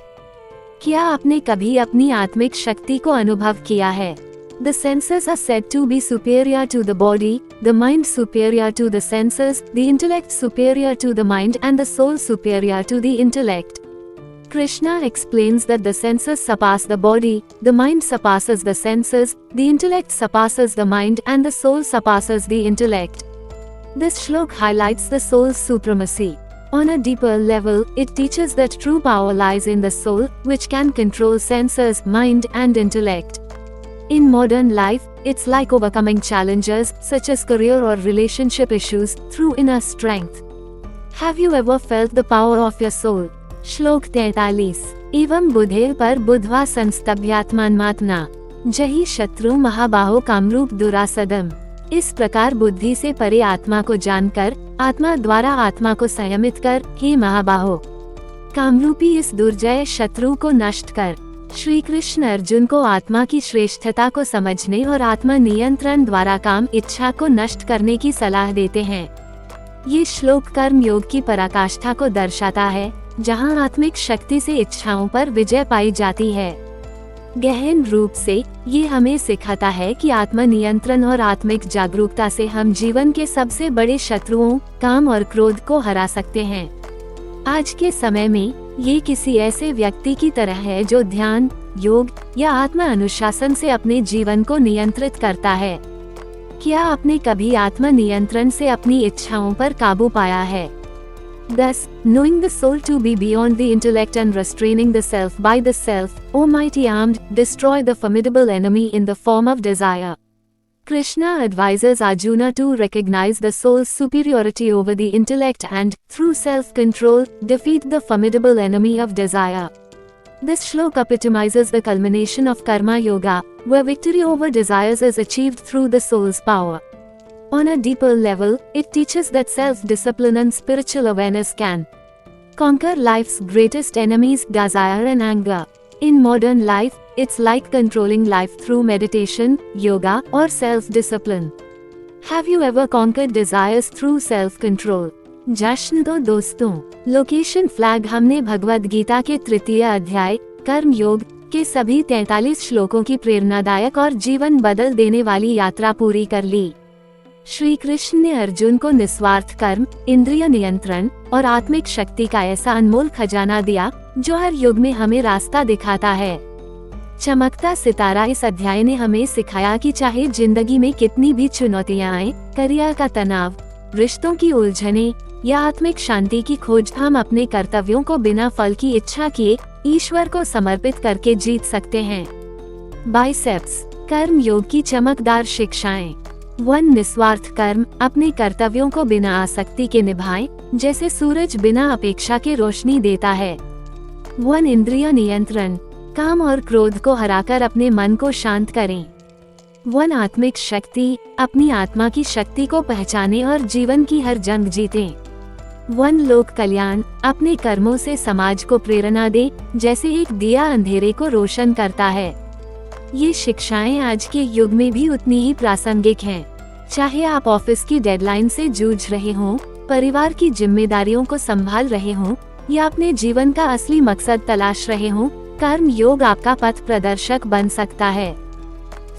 क्या आपने कभी अपनी आत्मिक शक्ति को अनुभव किया है? The senses are said to be superior to the body, the mind superior to the senses, the intellect superior to the mind and the soul superior to the intellect. Krishna explains that the senses surpass the body, the mind surpasses the senses, the intellect surpasses the mind and the soul surpasses the intellect. This shlok highlights the soul's supremacy. On a deeper level, it teaches that true power lies in the soul, which can control senses, mind and intellect. In modern life, it's like overcoming challenges, such as career or relationship issues, through inner strength. Have you ever felt the power of your soul? श्लोक 43 एवं बुद्धेः पर बुद्ध्वा संस्तभ्यात्मान्मात्मना जहि शत्रु महाबाहो कामरूप दुरासदम। इस प्रकार बुद्धि से परे आत्मा को जानकर, आत्मा द्वारा आत्मा को संयमित कर, हे महाबाहो, कामरूपी इस दुर्जय शत्रु को नष्ट कर। श्री कृष्ण अर्जुन को आत्मा की श्रेष्ठता को समझने और आत्मा नियंत्रण द्वारा काम इच्छा को नष्ट करने की सलाह देते हैं। ये श्लोक कर्म योग की पराकाष्ठा को दर्शाता है, जहां आत्मिक शक्ति से इच्छाओं पर विजय पाई जाती है। गहन रूप से ये हमें सिखाता है कि आत्म नियंत्रण और आत्मिक जागरूकता से हम जीवन के सबसे बड़े शत्रुओं, काम और क्रोध को हरा सकते हैं। आज के समय में ये किसी ऐसे व्यक्ति की तरह है जो ध्यान, योग या आत्म अनुशासन से अपने जीवन को नियंत्रित करता है। क्या आपने कभी आत्म नियंत्रण से अपनी इच्छाओं पर काबू पाया है? Thus, knowing the soul to be beyond the intellect and restraining the self by the self, O mighty armed, destroy the formidable enemy in the form of desire. Krishna advises Arjuna to recognize the soul's superiority over the intellect and, through self-control, defeat the formidable enemy of desire. This shlok epitomizes the culmination of karma yoga, where victory over desires is achieved through the soul's power. On a deeper level, it teaches that self-discipline and spiritual awareness can Conquer life's greatest enemies, desire and anger. In modern life, it's like controlling life through meditation, yoga, or self-discipline. Have you ever conquered desires through self-control? जश्न दो दोस्तों। Location flag. हमने भगवद गीता के 3 अध्याय कर्म योग के सभी 43 श्लोकों की प्रेरणादायक और जीवन बदल देने वाली यात्रा पूरी कर ली। श्री कृष्ण ने अर्जुन को निस्वार्थ कर्म, इंद्रिय नियंत्रण और आत्मिक शक्ति का ऐसा अनमोल खजाना दिया जो हर युग में हमें रास्ता दिखाता है। चमकता सितारा। इस अध्याय ने हमें सिखाया कि चाहे जिंदगी में कितनी भी चुनौतियां आए, करियर का तनाव, रिश्तों की उलझने या आत्मिक शांति की खोज, हम अपने कर्तव्यों को बिना फल की इच्छा किए ईश्वर को समर्पित करके जीत सकते हैं। बाइसेप्स। कर्म योग की चमकदार शिक्षाएं। 1. निस्वार्थ कर्म। अपने कर्तव्यों को बिना आसक्ति के निभाएं, जैसे सूरज बिना अपेक्षा के रोशनी देता है। 1. इंद्रिय नियंत्रण। काम और क्रोध को हराकर अपने मन को शांत करें। 1. आत्मिक शक्ति। अपनी आत्मा की शक्ति को पहचानें और जीवन की हर जंग जीतें। 1. लोक कल्याण। अपने कर्मों से समाज को प्रेरणा दें, जैसे एक दिया अंधेरे को रोशन करता है। ये शिक्षाएं आज के युग में भी उतनी ही प्रासंगिक हैं। चाहे आप ऑफिस की डेडलाइन से जूझ रहे हों, परिवार की जिम्मेदारियों को संभाल रहे हों या अपने जीवन का असली मकसद तलाश रहे हों, कर्म योग आपका पथ प्रदर्शक बन सकता है।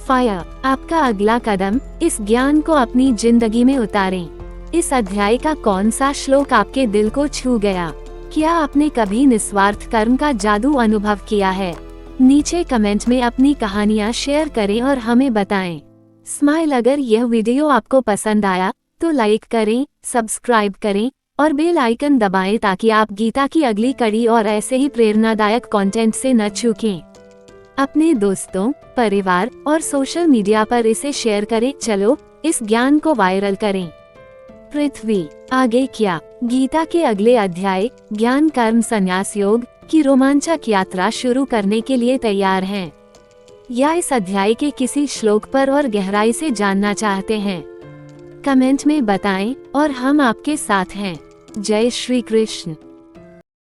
फायर। आपका अगला कदम। इस ज्ञान को अपनी जिंदगी में उतारें। इस अध्याय का कौन सा श्लोक आपके दिल को छू गया? क्या आपने कभी निस्वार्थ कर्म का जादू अनुभव किया है? नीचे कमेंट में अपनी कहानियाँ शेयर करें और हमें बताएं। स्माइल। अगर यह वीडियो आपको पसंद आया तो लाइक करें, सब्सक्राइब करें और बेल आइकन दबाएं ताकि आप गीता की अगली कड़ी और ऐसे ही प्रेरणादायक कंटेंट से न चूकें। अपने दोस्तों, परिवार और सोशल मीडिया पर इसे शेयर करें। चलो इस ज्ञान को वायरल करें। पृथ्वी। आगे क्या? गीता के अगले अध्याय ज्ञान कर्म संन्यास योग की रोमांचक यात्रा शुरू करने के लिए तैयार हैं? या इस अध्याय के किसी श्लोक पर और गहराई से जानना चाहते हैं? कमेंट में बताएं और हम आपके साथ हैं। जय श्री कृष्ण।